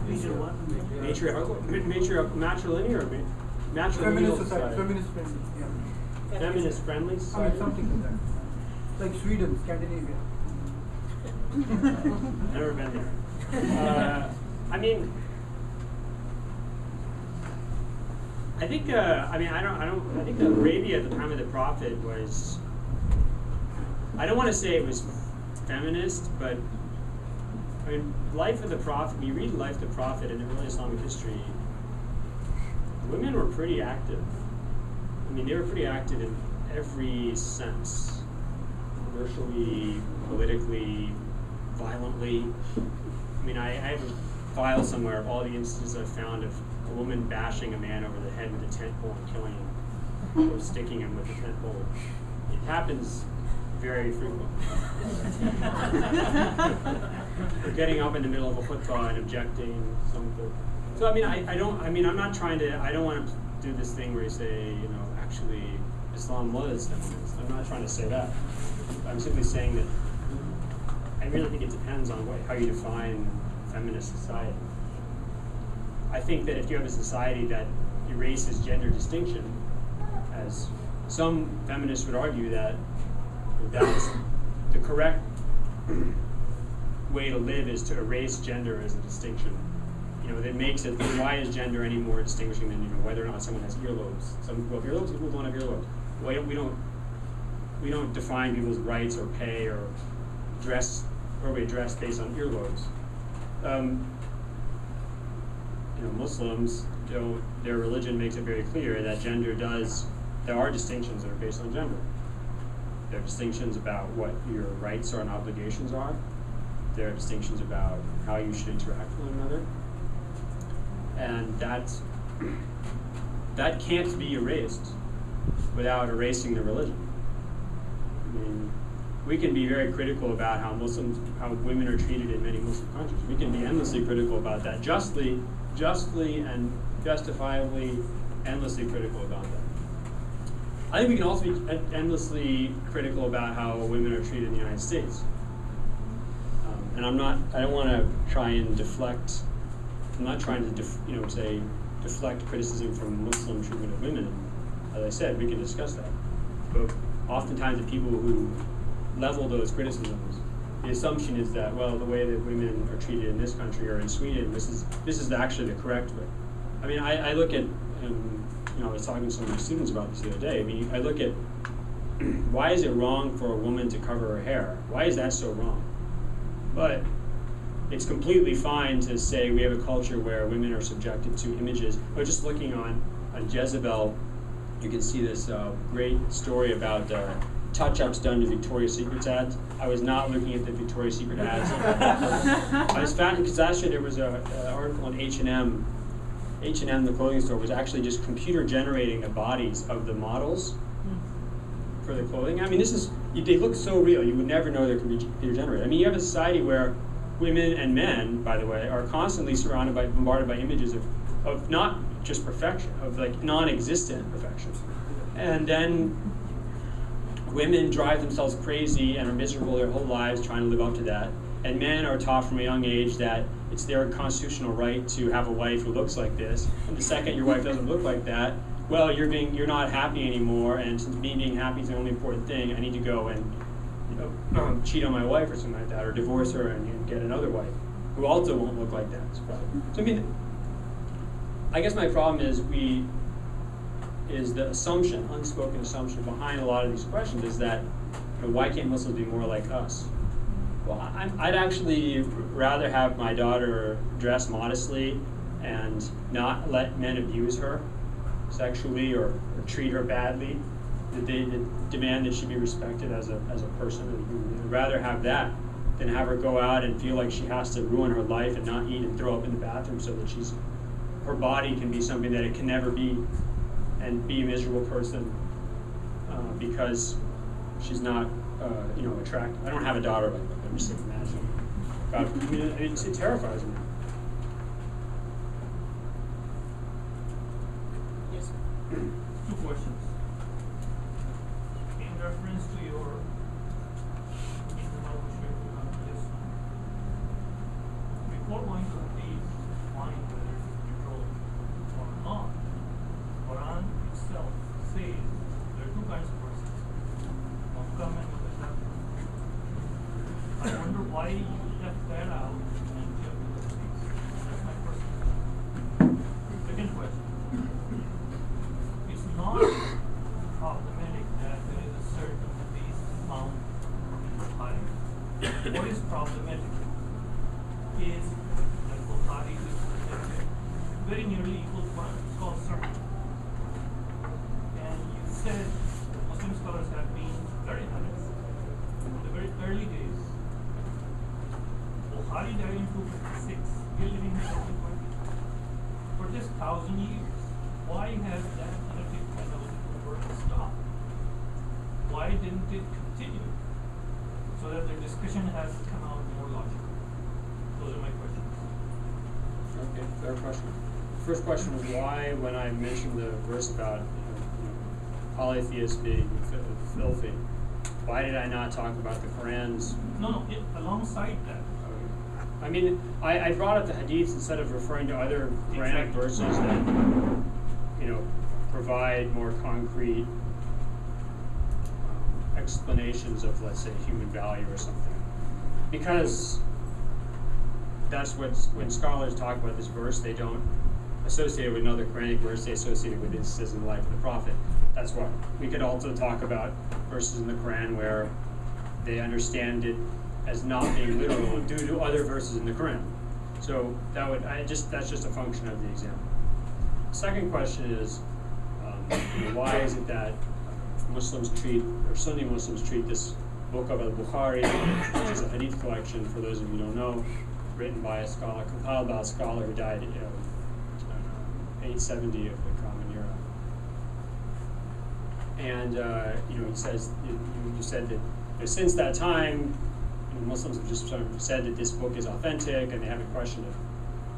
Matrilinear or matrilineal society? Feminist-friendly, yeah. Feminist-friendly I society? mean, something like that. Like Sweden, Scandinavia. Never been there. I think Arabia at the time of the Prophet was, I don't want to say it was feminist, but I mean, life of the Prophet, when you read Life of the Prophet in early Islamic history, women were pretty active. I mean, they were pretty active in every sense. Commercially, politically, violently. I mean, I have a file somewhere of all the instances I've found of a woman bashing a man over the head with a tent pole and killing him, or sticking him with a tent pole. It happens very frequently. Or getting up in the middle of a khutbah and objecting something. So I mean, I'm not trying to. I don't want to do this thing where you say, actually, Islam was feminist. I'm not trying to say that. I'm simply saying that I really think it depends on how you define feminist society. I think that if you have a society that erases gender distinction, as some feminists would argue that that's the correct way to live is to erase gender as a distinction. That makes it, why is gender any more distinguishing than whether or not someone has earlobes? Some people have earlobes, some people don't have earlobes. We don't define people's rights or pay or dress or we dress based on earlobes. Muslims, their religion makes it very clear that there are distinctions that are based on gender. There are distinctions about what your rights and obligations are. There are distinctions about how you should interact with one another. And that can't be erased without erasing the religion. I mean, we can be very critical about how women are treated in many Muslim countries. We can be endlessly critical about that, justly and justifiably endlessly critical about that. I think we can also be endlessly critical about how women are treated in the United States. And I don't want to try and deflect. I'm not trying to deflect criticism from Muslim treatment of women. As I said, we can discuss that. But oftentimes the people who level those criticisms, the assumption is that, well, the way that women are treated in this country or in Sweden, this is actually the correct way. I mean, I look at, I was talking to some of my students about this the other day. I mean, I look at, why is it wrong for a woman to cover her hair? Why is that so wrong? But it's completely fine to say we have a culture where women are subjected to images. Or just looking on Jezebel, you can see this great story about touch-ups done to Victoria's Secret ads. I was not looking at the Victoria's Secret ads. I was found because last year there was an article on H&M. H&M, the clothing store, was actually just computer generating the bodies of the models for the clothing. I mean, they look so real. You would never know they're computer generated. I mean, you have a society where women and men, by the way, are constantly bombarded by images of not just perfection, of like non-existent perfection. And then women drive themselves crazy and are miserable their whole lives trying to live up to that. And men are taught from a young age that it's their constitutional right to have a wife who looks like this. And the second your wife doesn't look like that, well, you're not happy anymore. And since me being happy is the only important thing, I need to go and cheat on my wife or something like that, or divorce her and get another wife who also won't look like that. So I mean, I guess my problem is the assumption, unspoken assumption behind a lot of these questions is that why can't Muslims be more like us? Well, I'd actually rather have my daughter dress modestly and not let men abuse her sexually or treat her badly. They demand that she be respected as a person. I'd rather have that than have her go out and feel like she has to ruin her life and not eat and throw up in the bathroom so that her body can be something that it can never be, and be a miserable person because she's not attractive. I don't have a daughter like that. I'm just imagining. God, I mean, it terrifies me. Yes. Two questions. In reference to your before going to define whether it is neutral or not, Quran itself says there are two kinds of persons, Muhkam and Mutashabih. I wonder why you left that out and kept the other things. That's my first question. Second question. It's not problematic that there is a certain hadith found in the Bukhari. What is problematic? case that Bukhari is presented very nearly equal to Quran. It's called Sunni. And you said Muslim scholars have been very honest in the very early days. Bukhari died in 256. We are living in 2020. For just 1,000 years, why has that heretic work stopped? Why didn't it continue so that the discussion has come out more logical? Those are my questions. Okay, fair question. First question was why, when I mentioned the verse about polytheists being filthy, why did I not talk about the Quran's? No, alongside that. I mean, I brought up the Hadith instead of referring to other Quranic Exactly. verses that, provide more concrete explanations of, let's say, human value or something. Because that's when scholars talk about this verse, they don't associate it with another Quranic verse, they associate it with instances in the life of the Prophet. That's why. We could also talk about verses in the Quran where they understand it as not being literal due to other verses in the Quran. So that's just a function of the example. Second question is, why is it that Sunni Muslims treat this book of al-Bukhari, which is a Hadith collection, for those of you who don't know, written by a scholar, compiled by a scholar who died in 870 of the Common Era. And he says, you said that since that time, Muslims have just sort of said that this book is authentic and they haven't questioned it.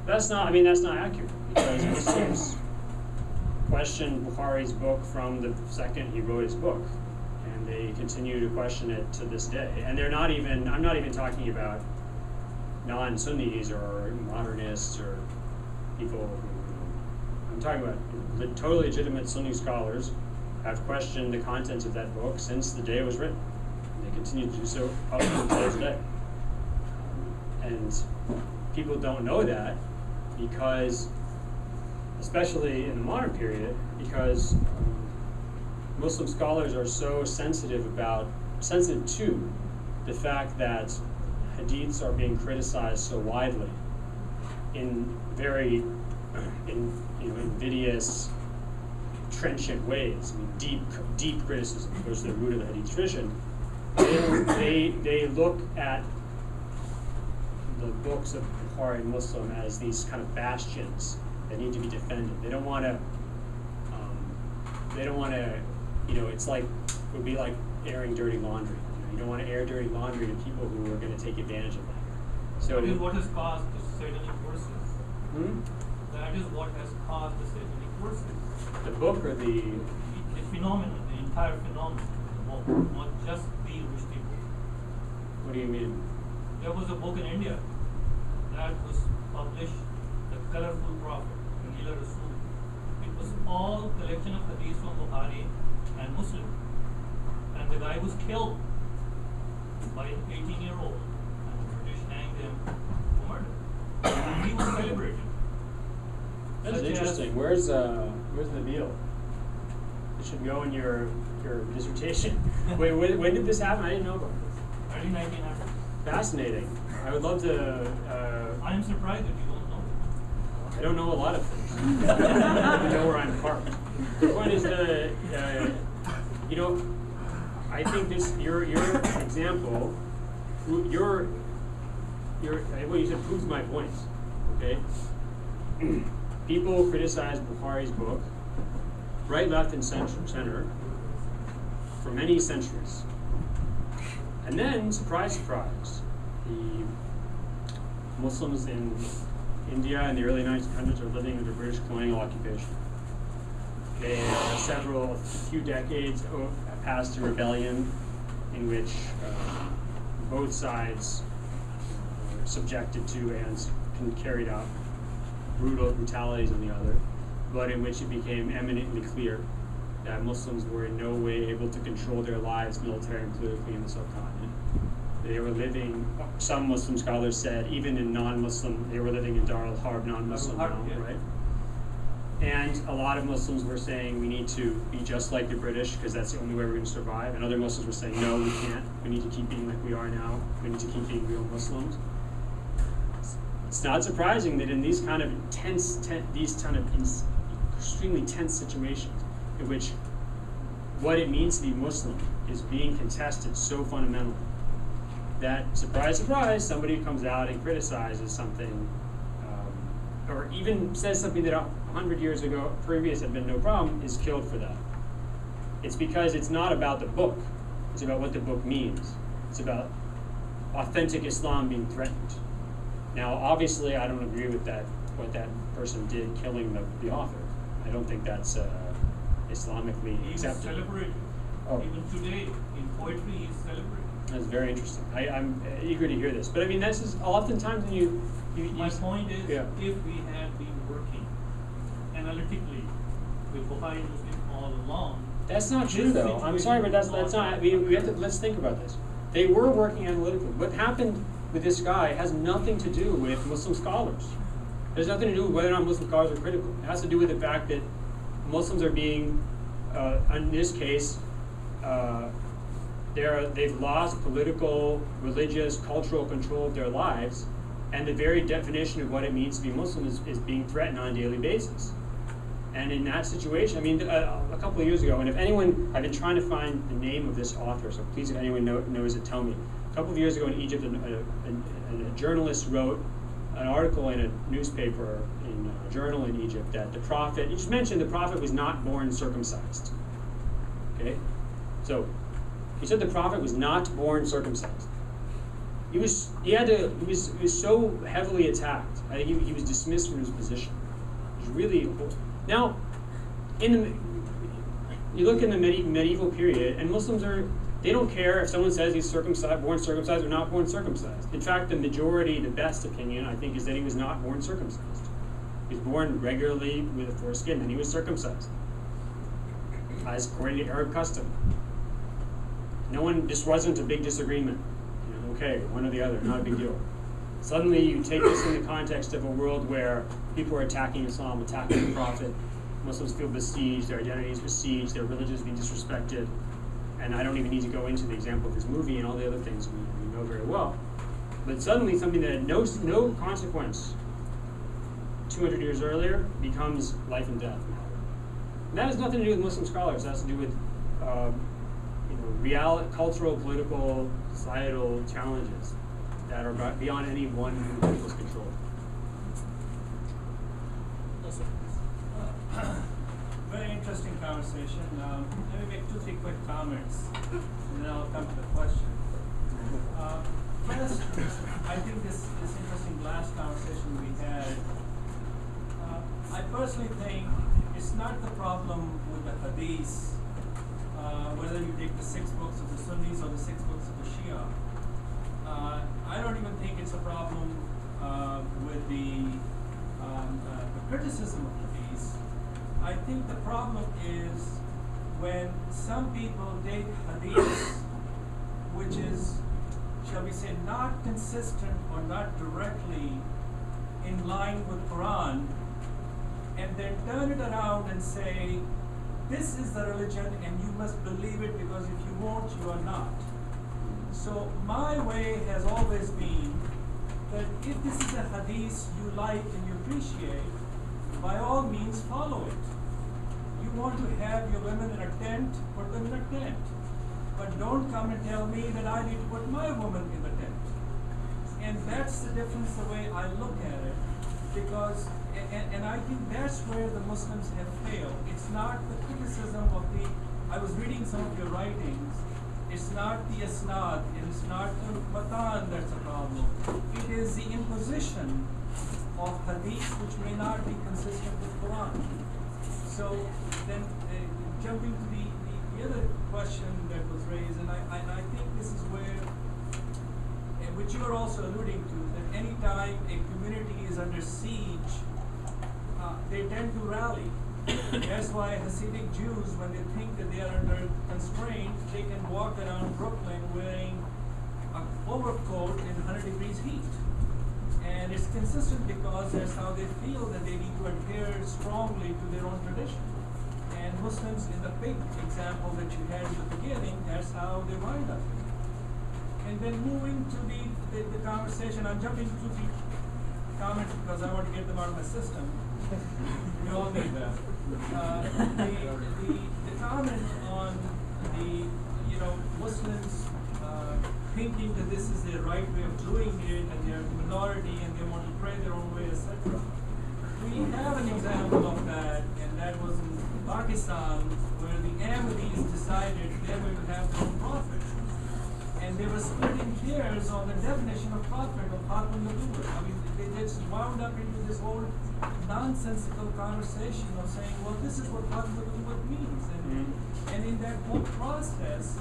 That's not accurate, because Muslims questioned Bukhari's book from the second he wrote his book, and they continue to question it to this day. And I'm not even talking about non-Sunnis or modernists or people who, I'm talking about totally legitimate Sunni scholars have questioned the contents of that book since the day it was written. They continue to do so up until today. And people don't know that because, especially in the modern period, because Muslim scholars are so sensitive to the fact that hadiths are being criticized so widely in very invidious, trenchant ways. I mean, deep criticism goes to the root of the hadith tradition. They look at the books of Bukhari and Muslim as these kind of bastions that need to be defended. They don't want to. It's like, it would be like airing dirty laundry. You don't want to air dirty laundry to people who are going to take advantage of that. So that is what has caused the satanic verses. That is what has caused the satanic verses. The book or the phenomenon, the entire phenomenon, not just the Rushdie book. What do you mean? There was a book in India that was published, The Colorful Prophet, Nila Rasul. It was all collection of hadiths from Bukhari and Muslim. And the guy was killed by an 18-year-old, and the British hanged him for murder. And he was celebrated. That's interesting. Where's Nabil? It should go in your dissertation. Wait, when did this happen? I didn't know about this. Early 1900s. Fascinating. I would love to. I am surprised that you don't know. I don't know a lot of things. I know where I'm parked. The point is I think your example, what you said proves my point. Okay. People criticize Bukhari's book, right, left, and center, for many centuries. And then, surprise, surprise, the Muslims in India in the early 1900s are living under British colonial occupation. They a few decades past a rebellion in which both sides were subjected to and carried out brutalities on the other, but in which it became eminently clear that Muslims were in no way able to control their lives militarily and politically in the subcontinent. They were living, some Muslim scholars said, even in non-Muslim, they were living in Dar al-Harb, non-Muslim now, yeah. right? And a lot of Muslims were saying we need to be just like the British because that's the only way we're going to survive. And other Muslims were saying, no, we can't. We need to keep being like we are now. We need to keep being real Muslims. it's not surprising that in these kind of extremely tense situations, in which what it means to be Muslim is being contested so fundamentally, that surprise, surprise, somebody comes out and criticizes something, or even says something that 100 years ago previous had been no problem, is killed for that. It's because it's not about the book. It's about what the book means. It's about authentic Islam being threatened. Now, obviously, I don't agree with that, what that person did, killing the author. I don't think that's Islamically He is acceptable. celebrated. Oh. Even today, in poetry, he is celebrated. That's very interesting. I'm eager to hear this. But I mean, this is oftentimes when you My point is, yeah. if we had been working analytically with Bukhari Muslim all along, That's not true, this though. I'm sorry, but that's not. We have to, let's think about this. They were working analytically. What happened with this guy has nothing to do with Muslim scholars. It has nothing to do with whether or not Muslim scholars are critical. It has to do with the fact that Muslims are being, in this case, they've lost political, religious, cultural control of their lives, and the very definition of what it means to be Muslim is being threatened on a daily basis. And in that situation, I mean, a couple of years ago, and if anyone, I've been trying to find the name of this author, so please, if anyone knows it, tell me. A couple of years ago in Egypt, a journalist wrote an article in a newspaper, in a journal in Egypt, that the Prophet, he just mentioned the Prophet was not born circumcised. Okay? So, he said the Prophet was not born circumcised. He was so heavily attacked. I think he was dismissed from his position. It was really important. Now, you look in the medieval period, and Muslims they don't care if someone says he's circumcised, born circumcised or not born circumcised. In fact, the majority, the best opinion, I think, is that he was not born circumcised. He was born regularly with a foreskin, and he was circumcised, as according to Arab custom. This wasn't a big disagreement. Okay, one or the other, not a big deal. Suddenly you take this in the context of a world where people are attacking Islam, attacking the Prophet, Muslims feel besieged, their identity is besieged, their religion is being disrespected, and I don't even need to go into the example of this movie and all the other things we know very well. But suddenly something that had no consequence 200 years earlier becomes life and death. And that has nothing to do with Muslim scholars, it has to do with cultural, political, societal challenges that are beyond any one people's control. Yes, sir. Very interesting conversation. Let me make 2-3 quick comments, and then I'll come to the question. First, I think this interesting last conversation we had, I personally think it's not the problem with the Hadith, whether you take the 6 books of the Sunnis or the 6 books of the Shia. I don't even think it's a problem with the criticism of Hadith. I think the problem is when some people take Hadith, which is, shall we say, not consistent or not directly in line with Quran, and then turn it around and say, this is the religion and you must believe it because if you won't, you are not. So my way has always been that if this is a hadith you like and you appreciate, by all means follow it. You want to have your women in a tent, put them in a tent. But don't come and tell me that I need to put my woman in the tent. And that's the difference, the way I look at it. Because, and I think that's where the Muslims have failed. It's not the criticism of I was reading some of your writings, it's not the isnad, it's not the matan that's a problem. It is the imposition of hadith which may not be consistent with Quran. So then jumping to the other question that was raised, and I think this is where, which you are also alluding to, that any time a community is under siege, they tend to rally. That's why Hasidic Jews, when they think that they are under constraint, they can walk around Brooklyn wearing an overcoat in 100 degrees heat. And it's consistent because that's how they feel that they need to adhere strongly to their own tradition. And Muslims, in the big example that you had in the beginning, that's how they wind up. And then moving to the conversation, I'm jumping to the comments because I want to get them out of my system. We all need that. The comment on the Muslims thinking that this is the right way of doing it, and they're the minority and they want to pray their own way, etc. We have an example of that, and that was in Pakistan, where the Ahmadis decided they were going to have their own prophet. And they were splitting hairs on the definition of prophet of Khatm al-Nubuwwah. I mean, they just wound up into this whole nonsensical conversation of saying, well, this is what Khatm al-Nubuwwah means. And in that whole process,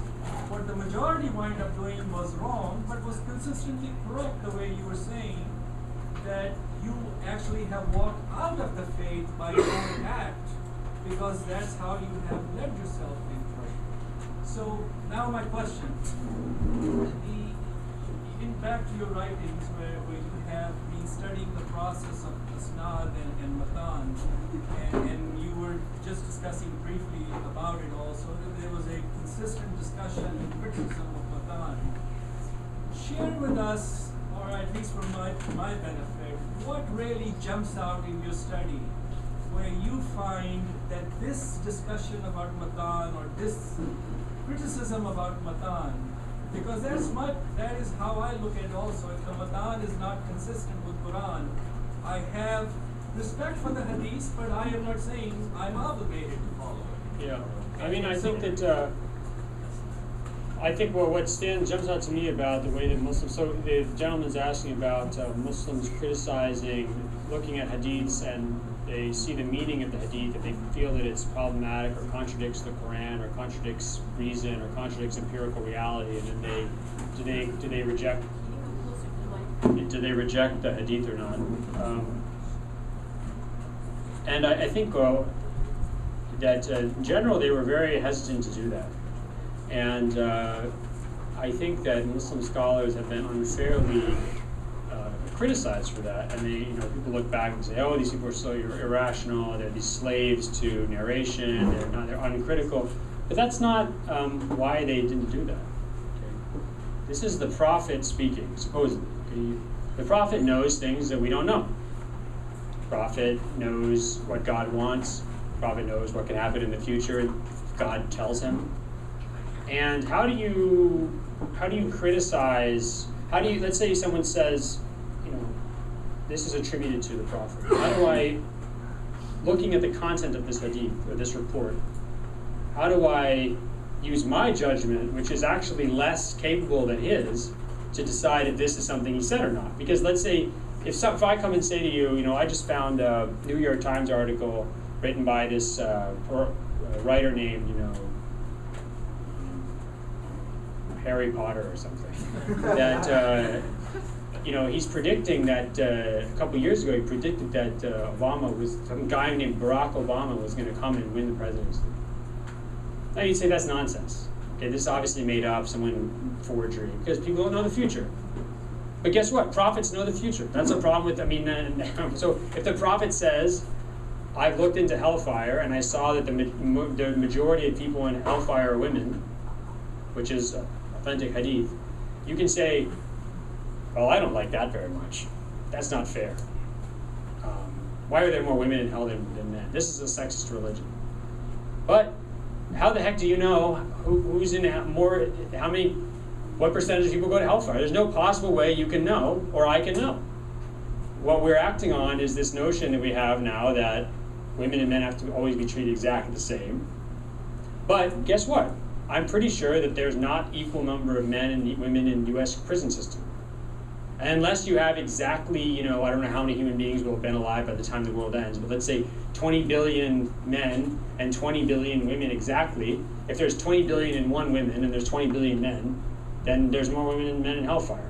what the majority wound up doing was wrong, but was consistently correct, the way you were saying, that you actually have walked out of the faith by your own act, because that's how you have led yourself into it. So now my question, in back to your writings where you have been studying the process of Asnad and Matan, and you were just discussing briefly about it also, that there was a consistent discussion and criticism of Matan. Share with us, or at least for my benefit, what really jumps out in your study where you find that this discussion about Matan or this criticism about Matan, because that is how I look at it also. If the Matan is not consistent with Quran, I have respect for the Hadith, but I am not saying I'm obligated to follow it. Yeah, I mean, I think that what jumps out to me about the way that Muslims, so the gentleman's asking about Muslims criticizing, looking at Hadiths, and they see the meaning of the Hadith, and they feel that it's problematic or contradicts the Quran or contradicts reason or contradicts empirical reality, and then do they reject the Hadith or not? And I think that in general they were very hesitant to do that. And I think that Muslim scholars have been unfairly criticized for that. And people look back and say, oh, these people are so irrational, they're these slaves to narration, they're uncritical. But that's not why they didn't do that. Okay? This is the prophet speaking, supposedly. Okay? The prophet knows things that we don't know. The prophet knows what God wants. The prophet knows what can happen in the future, and God tells him. And how do you criticize? Let's say someone says, this is attributed to the prophet. How do I, looking at the content of this hadith or this report, how do I use my judgment, which is actually less capable than his, to decide if this is something he said or not? Because let's say if I come and say to you, I just found a New York Times article written by this writer named, Harry Potter or something, that he's predicting that a couple years ago he predicted that some guy named Barack Obama was going to come and win the presidency. Now you'd say that's nonsense. Okay, this is obviously made up, someone forgery, because people don't know the future. But guess what? Prophets know the future. That's a problem with. So if the prophet says, "I've looked into hellfire and I saw that the majority of people in hellfire are women," which is authentic hadith, you can say, well, I don't like that very much. That's not fair. Why are there more women in hell than men? This is a sexist religion. But how the heck do you know who's in more, what percentage of people go to hellfire? There's no possible way you can know, or I can know. What we're acting on is this notion that we have now that women and men have to always be treated exactly the same. But guess what? I'm pretty sure that there's not equal number of men and women in the U.S. prison system. Unless you have exactly, I don't know how many human beings will have been alive by the time the world ends, but let's say 20 billion men and 20 billion women exactly. If there's 20 billion and one women and there's 20 billion men, then there's more women and men in hellfire.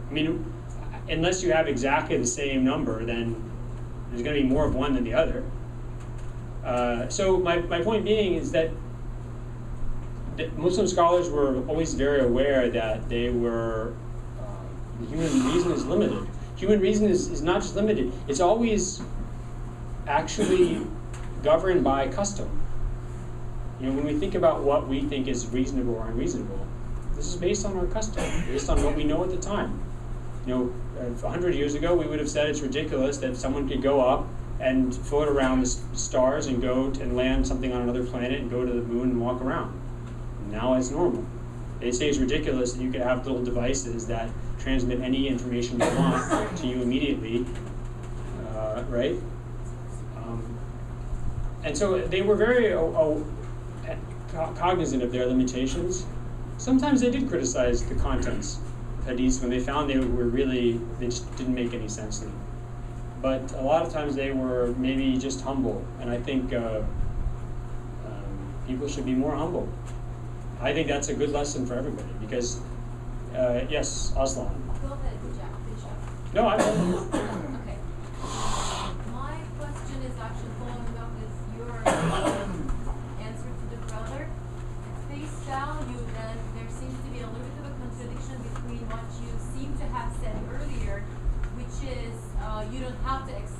Unless you have exactly the same number, then there's going to be more of one than the other. So my point being is that Muslim scholars were always very aware that the human reason is limited. Human reason is not just limited, it's always actually governed by custom. When we think about what we think is reasonable or unreasonable, this is based on our custom, based on what we know at the time. 100 years ago, we would have said it's ridiculous that someone could go up and float around the stars and go and land something on another planet and go to the moon and walk around. Now it's normal. They say it's ridiculous that you could have little devices that transmit any information you want to you immediately, right? And so they were very cognizant of their limitations. Sometimes they did criticize the contents of hadiths when they found they just didn't make any sense to them. But a lot of times they were maybe just humble, and I think people should be more humble. I think that's a good lesson for everybody because, yes, Aslan. Go ahead, Jack. No, I don't. Okay. My question is actually following up with your answer to the brother. At face value, then there seems to be a little bit of a contradiction between what you seem to have said earlier, which is you don't have to accept.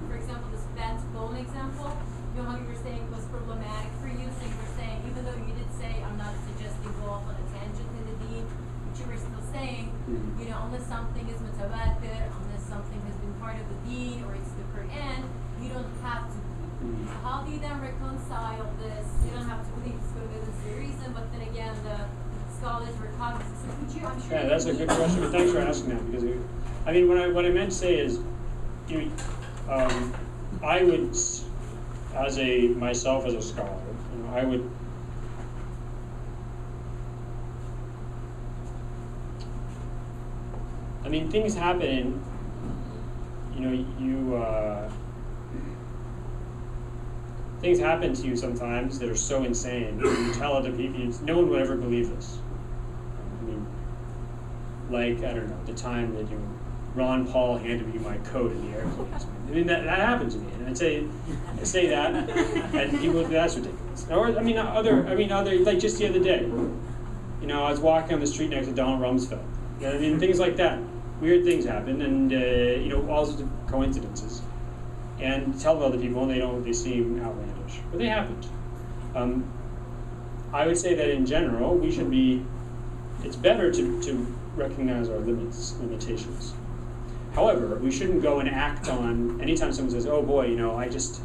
For example, this bent bone example, how you were saying was problematic for you. So you were saying, even though you did say, I'm not suggesting go off on a tangent in the deen, but you were still saying, unless something is mutawatir, unless something has been part of the deen or it's the Quran, you don't have to believe. So how do you then reconcile this? You don't have to believe it's for this reason, but then again, the scholars were cognizant. So could you, I'm sure. Yeah, that's a good question, but thanks for asking that because what I meant to say is, I would, myself as a scholar, I would. Things happen. Things happen to you sometimes that are so insane. You tell other people, no one would ever believe this. I don't know, the time that Ron Paul handed me my coat in the airplane. That happened to me, and I say that, and people, that's ridiculous. Or other, like just the other day, I was walking on the street next to Donald Rumsfeld. Things like that. Weird things happen, and all sorts of coincidences. And tell other people, and they seem outlandish, but they happened. I would say that in general, it's better to recognize our limitations. However, we shouldn't go and act on, anytime someone says, oh boy, I just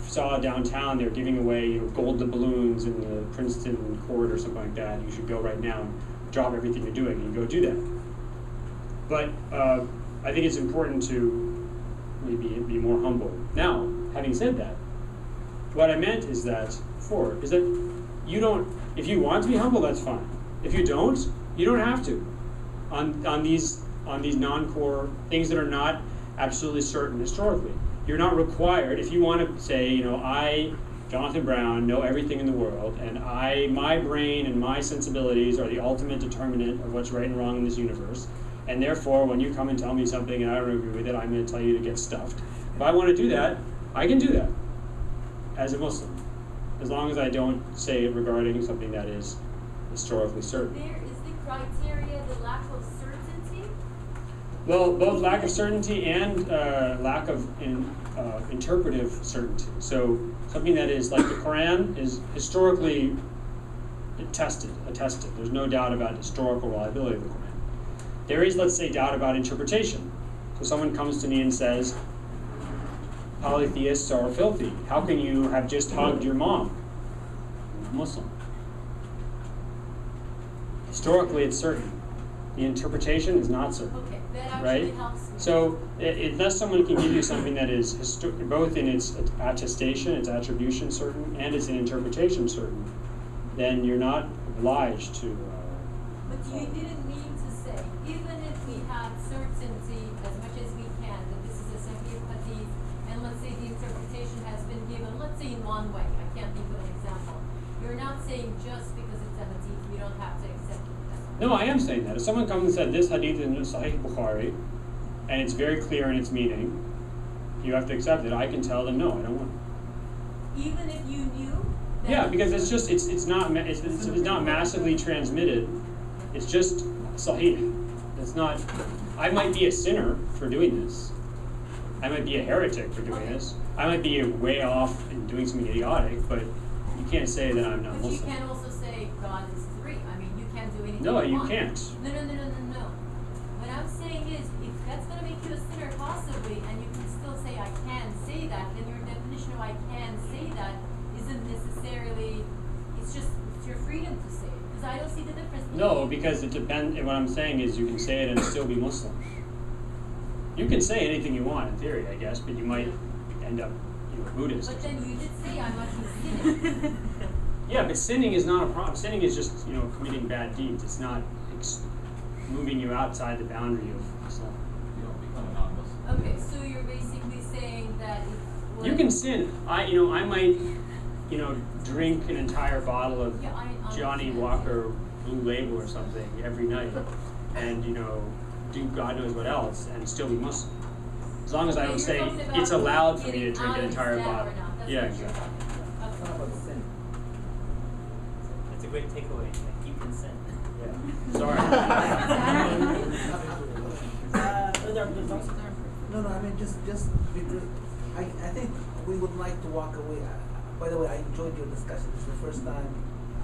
saw downtown they're giving away gold balloons in the Princeton court or something like that, you should go right now and drop everything you're doing and go do that. But I think it's important to maybe be more humble. Now, having said that, what I meant is that you don't, if you want to be humble, that's fine. If you don't have to. On these non-core things that are not absolutely certain historically. You're not required, if you want to say, I, Jonathan Brown, know everything in the world, and my brain and my sensibilities are the ultimate determinant of what's right and wrong in this universe, and therefore when you come and tell me something and I don't agree with it, I'm going to tell you to get stuffed. If I want to do that, I can do that as a Muslim, as long as I don't say it regarding something that is historically certain. There is the criteria, the lack of certainty. Well, both lack of certainty and lack of interpretive certainty. So something that is like the Quran is historically attested. There's no doubt about historical reliability of the Quran. There is, let's say, doubt about interpretation. So someone comes to me and says, polytheists are filthy. How can you have just hugged your mom? I'm a Muslim. Historically, it's certain. The interpretation is not certain. Okay, that actually right? helps me. So unless someone can give you something that is both in its attestation, its attribution certain, and its interpretation certain, then you're not obliged to. But you didn't mean to say, even if we have certainty as much as we can that this is a Sahih Hadith, and let's say the interpretation has been given, let's say in one way, I can't think of an example. You're not saying just because it's a Hadith, you don't have to accept it. No, I am saying that. If someone comes and said this hadith is in Sahih Bukhari, and it's very clear in its meaning, you have to accept it. I can tell them no, I don't want it. Even if you knew. Yeah, because it's not massively transmitted. It's just Sahih. It's not. I might be a sinner for doing this. I might be a heretic for doing this. I might be way off and doing something idiotic, but you can't say that I'm not But Muslim. you can also say God is three. I mean, you can't do anything. No, you want. can't. No. What I'm saying that, then your definition of I can say that isn't necessarily, it's your freedom to say it. Because I don't see the difference. No, because it depends. What I'm saying is you can say it and still be Muslim. You can say anything you want in theory, I guess, but you might end up, Buddhist. But then you did say I'm not sinning. Yeah, but sinning is not a problem. Sinning is just, committing bad deeds. It's not moving you outside the boundary of Islam. You don't become a non-Muslim. Okay, so you're basically saying that You can sin. I might, drink an entire bottle of Yeah, I Johnny understand. Walker Blue Label or something every night, and do God knows what else, and still be Muslim. As long as I Okay, don't you're say talking about it's allowed for me to getting drink out an of entire Islam or bottle. not. That's Yeah, what you're exactly. talking about. Okay. sin. It's a great takeaway. Keep in sin. Yeah. Sorry. No, I mean just because I think we would like to walk away. By the way, I enjoyed your discussion. It's the first time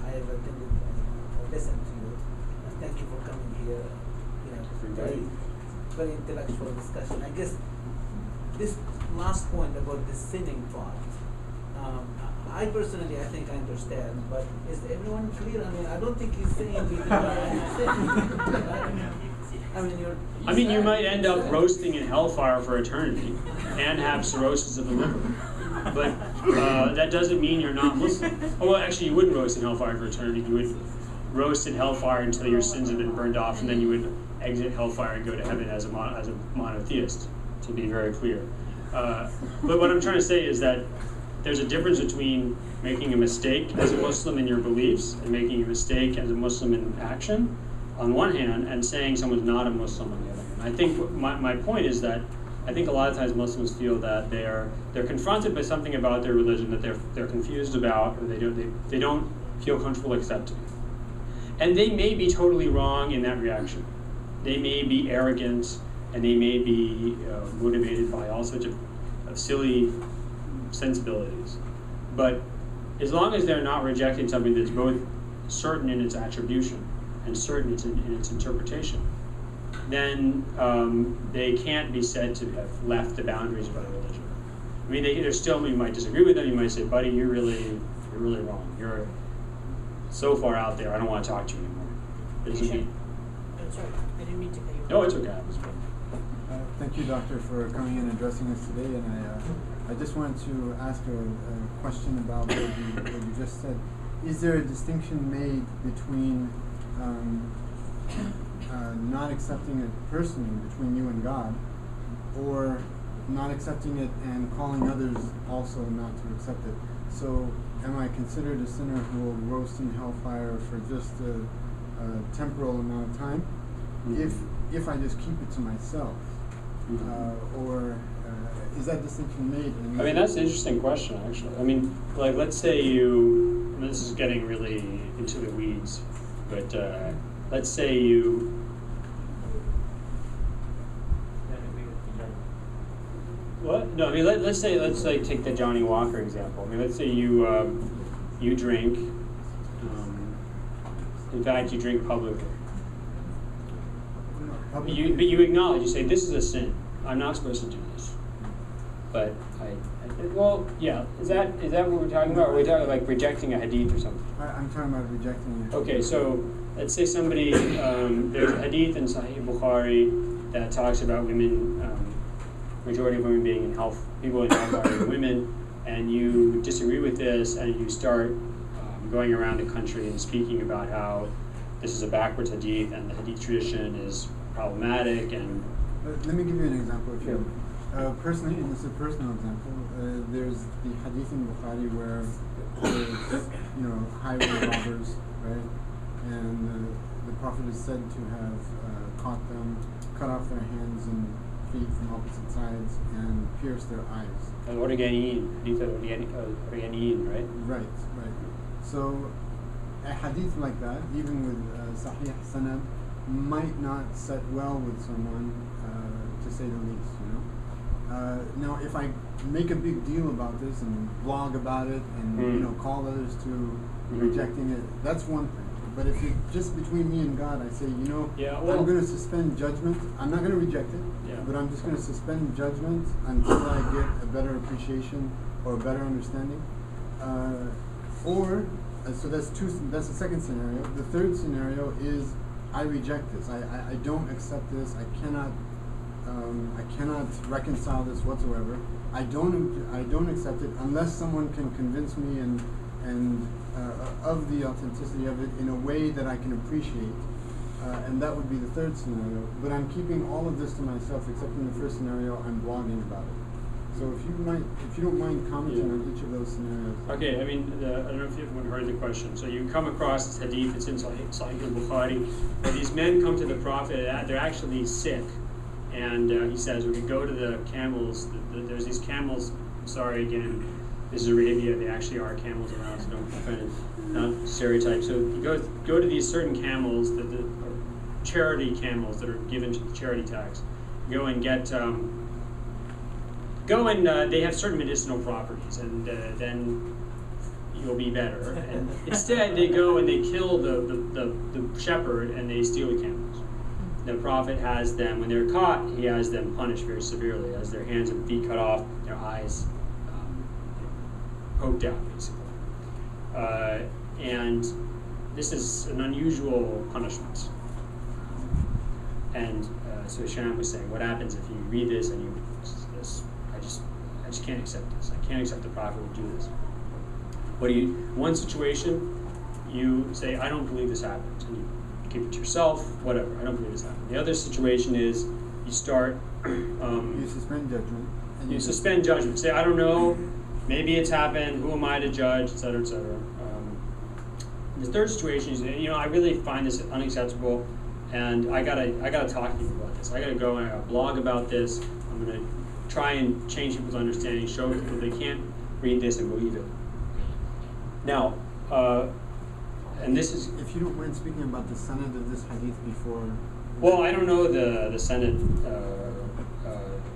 I have attended or listened to you. And thank you for coming here. Very, very intellectual discussion. I guess this last point about the sinning part. I personally, I think I understand, but is everyone clear? I mean, I don't think he's saying we do not understand. I mean, You might end up roasting in hellfire for eternity and have cirrhosis of the liver. But that doesn't mean you're not Muslim. Oh, well, actually, you wouldn't roast in hellfire for eternity. You would roast in hellfire until your sins have been burned off, and then you would exit hellfire and go to heaven as a monotheist, to be very clear. But what I'm trying to say is that there's a difference between making a mistake as a Muslim in your beliefs and making a mistake as a Muslim in action, on one hand, and saying someone's not a Muslim on the other hand. I think my point is that I think a lot of times Muslims feel that they're confronted by something about their religion that they're confused about, or they don't feel comfortable accepting. And they may be totally wrong in that reaction. They may be arrogant, and they may be motivated by all sorts of silly sensibilities. But as long as they're not rejecting something that's both certain in its attribution and certain in its interpretation, then they can't be said to have left the boundaries of our religion. I mean, you might disagree with them. You might say, "Buddy, you're really wrong. You're so far out there. I don't want to talk to you anymore." It doesn't mean. I'm sorry, I didn't mean to cut you off. No, it's okay. Thank you, Doctor, for coming in and addressing us today. And I just wanted to ask a question about what you just said. Is there a distinction made between not accepting it personally between you and God, or not accepting it and calling others also not to accept it? So am I considered a sinner who will roast in hellfire for just a temporal amount of time, if I just keep it to myself? Or is that distinction made? I mean, that's an interesting question, actually. I mean, like, let's say this is getting really into the weeds, but let's say you, what? No, I mean, let's take the Johnny Walker example. I mean, let's say you drink, in fact, you drink publicly. But you acknowledge, you say, this is a sin. I'm not supposed to do this. But is that what we're talking about? Or are we talking like rejecting a hadith or something? I'm talking about rejecting it. Okay, so let's say somebody, there's a hadith in al-Bukhari that talks about women, majority of women being in hell, people in hellfire are women, and you disagree with this, and you start going around the country and speaking about how this is a backwards hadith, and the hadith tradition is problematic. And let me give you an example. Personally, and this is a personal example, there's the hadith in Bukhari where there's, highway robbers, right? And the Prophet is said to have caught them, cut off their hands and feet from opposite sides, and pierced their eyes. Al-Origaniyin, hadith al-Origaniyin, right? Right. So a hadith like that, even with Sahih Sanad, might not set well with someone, to say the least, Now, if I make a big deal about this and blog about it and, call others to rejecting it, that's one thing. But if it's just between me and God, I say, you know, Yeah, well- I'm going to suspend judgment. I'm not going to reject it, Yeah. but I'm just going to suspend judgment until I get a better appreciation or a better understanding. So that's that's the second scenario. The third scenario is I reject this. I don't accept this. I cannot reconcile this whatsoever. I don't accept it unless someone can convince me and of the authenticity of it in a way that I can appreciate. And that would be the third scenario. But I'm keeping all of this to myself, except in the first scenario, I'm blogging about it. So if you don't mind commenting on each of those scenarios. Okay, I mean, I don't know if everyone heard the question. So you come across this hadith, it's in Sahih al-Bukhari, where these men come to the Prophet, they're actually sick. And he says, we can go to the camels, there's these camels, sorry again, this is Arabia, they actually are camels around, so don't offend it, not stereotype. So you go to these certain camels, the charity camels that are given to the charity tax. Go and get, they have certain medicinal properties, and then you'll be better. And instead, they go and they kill the shepherd and they steal the camels. The Prophet has them, when they're caught, he has them punished very severely, has their hands and feet cut off, their eyes poked out, basically. And this is an unusual punishment. And so Hisham was saying, what happens if you read this and you, I just can't accept this. I can't accept the Prophet would do this. One situation, you say, I don't believe this happened. And you keep it to yourself, whatever, I don't believe this happened. The other situation is you start... you suspend judgment. You suspend judgment. Say, I don't know, maybe it's happened, who am I to judge, etc., etc. The third situation is, I really find this unacceptable, and I gotta talk to people about this. I gotta go and I gotta blog about this. I'm gonna try and change people's understanding, show people they can't read this and believe it. Now, and this is... If you don't mind speaking about the sanad of this hadith before... Well, I don't know the sanad.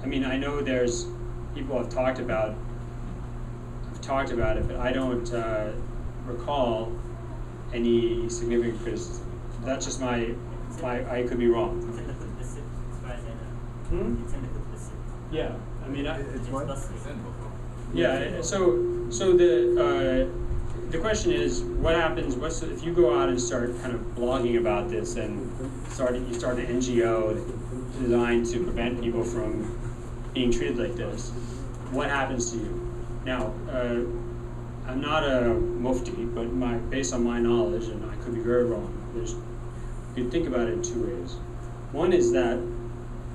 I mean, I know there's people have talked about it, but I don't recall any significant criticism. That's just my I could be wrong. It's in the Qutb as far as I know. It's in the Qutb. Yeah, I mean, it's what? Yeah, so the question is, what happens? If you go out and start kind of blogging about this and you start an NGO designed to prevent people from being treated like this? What happens to you? Now, I'm not a mufti, but based on my knowledge, and I could be very wrong, you can think about it in two ways. One is that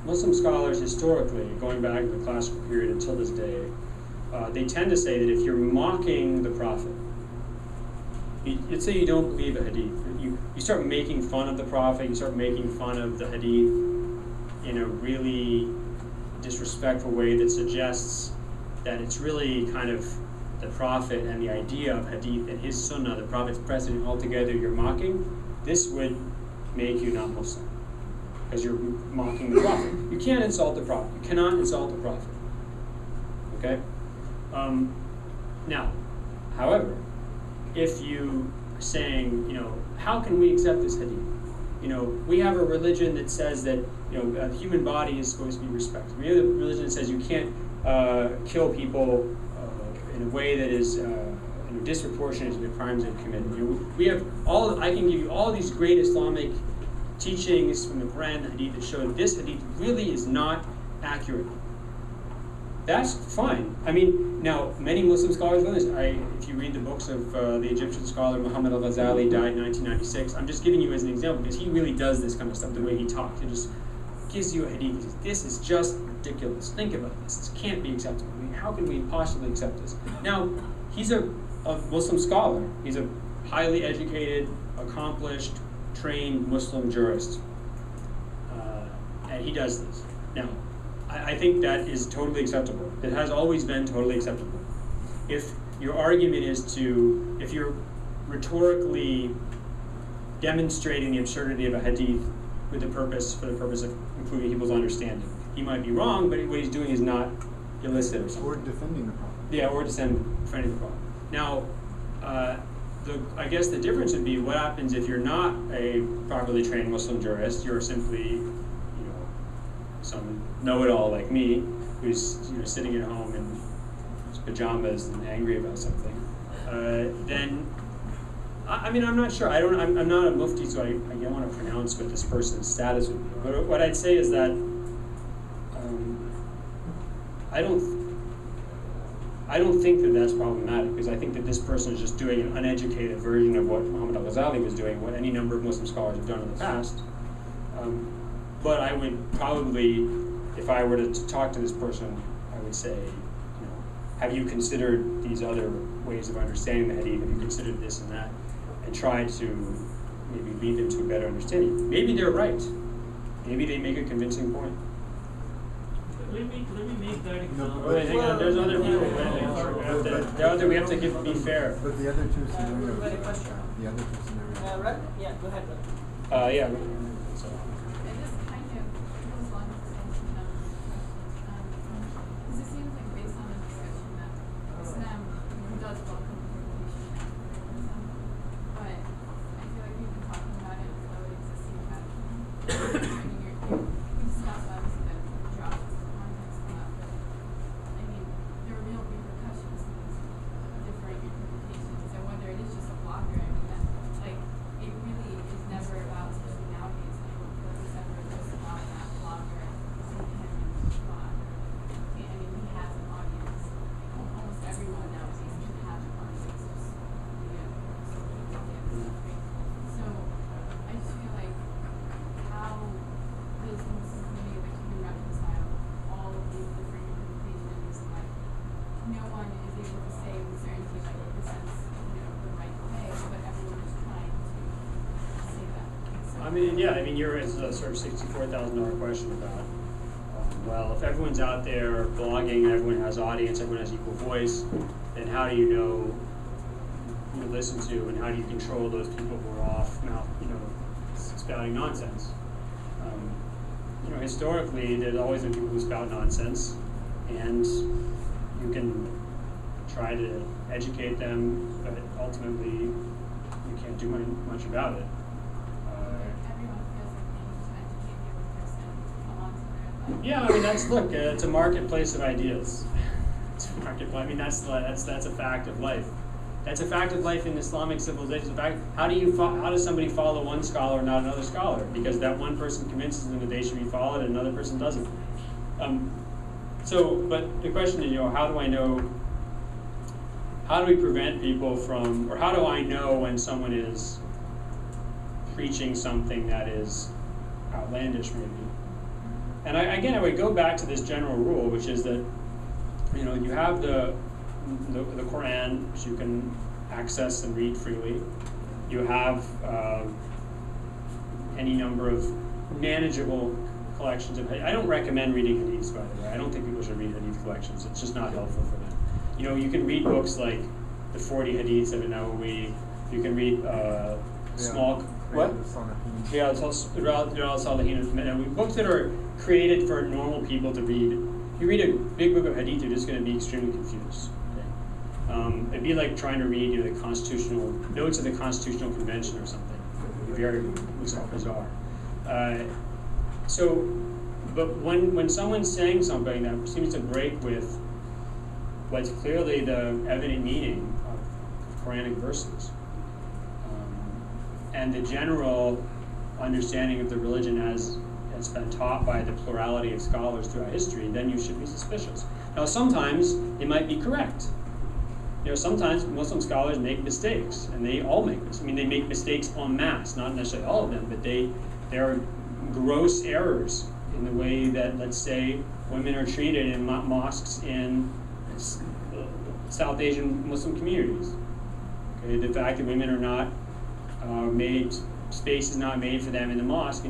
Muslim scholars historically, going back to the classical period until this day, they tend to say that if you're mocking the Prophet, let's say you don't believe a hadith, you start making fun of the Prophet, you start making fun of the hadith in a really disrespectful way that suggests that it's really kind of the Prophet and the idea of hadith and his sunnah, the Prophet's precedent altogether, you're mocking, this would make you not Muslim, because you're mocking the Prophet. You can't insult the Prophet. You cannot insult the Prophet. Okay? Now, however, if you are saying, how can we accept this hadith? We have a religion that says that, the human body is supposed to be respected. We have a religion that says you can't kill people in a way that is disproportionate to the crimes they've committed. We have I can give you all these great Islamic teachings from the Quran, the Hadith, that show that this Hadith really is not accurate. That's fine. I mean, now, many Muslim scholars know this. If you read the books of the Egyptian scholar Muhammad al-Ghazali, died in 1996, I'm just giving you as an example because he really does this kind of stuff, the way he talks. He just gives you a hadith. He says, this is just ridiculous. Think about this. This can't be acceptable. I mean, how can we possibly accept this? Now, he's a Muslim scholar. He's a highly educated, accomplished, trained Muslim jurist. And he does this. Now, I think that is totally acceptable. It has always been totally acceptable. If your argument is if you're rhetorically demonstrating the absurdity of a hadith for the purpose of improving people's understanding, he might be wrong, but what he's doing is not illicit or something. Or defending the Prophet. Yeah, or defending the Prophet. Now, I guess the difference would be what happens if you're not a properly trained Muslim jurist. You're simply, some know-it-all like me, who's sitting at home in his pajamas and angry about something. Then, I'm not sure. I'm not a mufti, so I don't want to pronounce what this person's status would be. But what I'd say is that I don't think that that's problematic, because I think that this person is just doing an uneducated version of what Muhammad al-Ghazali was doing, what any number of Muslim scholars have done in the past. But I would probably, if I were to talk to this person, I would say, have you considered these other ways of understanding the Hadith? Have you considered this and that? And try to maybe lead them to a better understanding. Maybe they're right. Maybe they make a convincing point. Let me make that example. Wait, hang on. There's other people. We have to be fair. But the other two scenarios. Everybody question? The other two scenarios. Right? Yeah, go ahead, brother. Yeah. And this kind of goes along with the same question, because it seems like based on the discussion that Islam does welcome pluralism, but I feel like we've been talking about it as though it exists in we discussed obviously that the job is the context of that, but I mean, there are real repercussions to these differing interpretations, and whether it is just a blocker, I mean, that, like, it really is never about, especially nowadays, I don't feel like it's ever just about that blogger, seeing him and blog. I mean, he has an audience. Almost everyone nowadays can have an audience, just via social media and stuff, right? So, I just feel like, how does the Muslim community like to reconcile all of these different interpretations? Like, no one is able to say with certainty, like, this is, the right way, but everyone is trying to say that. So, It's a sort of $64,000 question about, well, if everyone's out there blogging, everyone has audience, everyone has equal voice, then how do you know who to listen to, and how do you control those people who are off mouth, spouting nonsense? Historically, there's always been people who spout nonsense, and you can try to educate them, but ultimately you can't do much about it. everyone feels like they need to educate the other person to come onto their level. Yeah, it's a marketplace of ideas. It's a marketplace. That's a fact of life. That's a fact of life in Islamic civilization. In fact, how does somebody follow one scholar and not another scholar? Because that one person convinces them that they should be followed, and another person doesn't. But the question is, how do I know? How do we prevent people from, or how do I know when someone is preaching something that is outlandish, maybe? And I would go back to this general rule, which is that, you have the Quran, which you can access and read freely. You have any number of manageable collections of Hadith. I don't recommend reading Hadiths, by the way. I don't think people should read Hadith collections. It's just not helpful for them. You can read books like the 40 Hadiths of An-Nawawi. You can read small... What? Yeah, books that are created for normal people to read. If you read a big book of Hadith, you're just going to be extremely confused. It'd be like trying to read the constitutional notes of the Constitutional Convention or something. Very bizarre. But when someone's saying something that seems to break with what's clearly the evident meaning of Quranic verses, and the general understanding of the religion as it's been taught by the plurality of scholars throughout history, then you should be suspicious. Now, sometimes it might be correct. Sometimes Muslim scholars make mistakes, and they all make mistakes. They make mistakes en masse, not necessarily all of them, but there are gross errors in the way that, let's say, women are treated in mosques in South Asian Muslim communities. Okay, the fact that women are not space is not made for them in the mosque.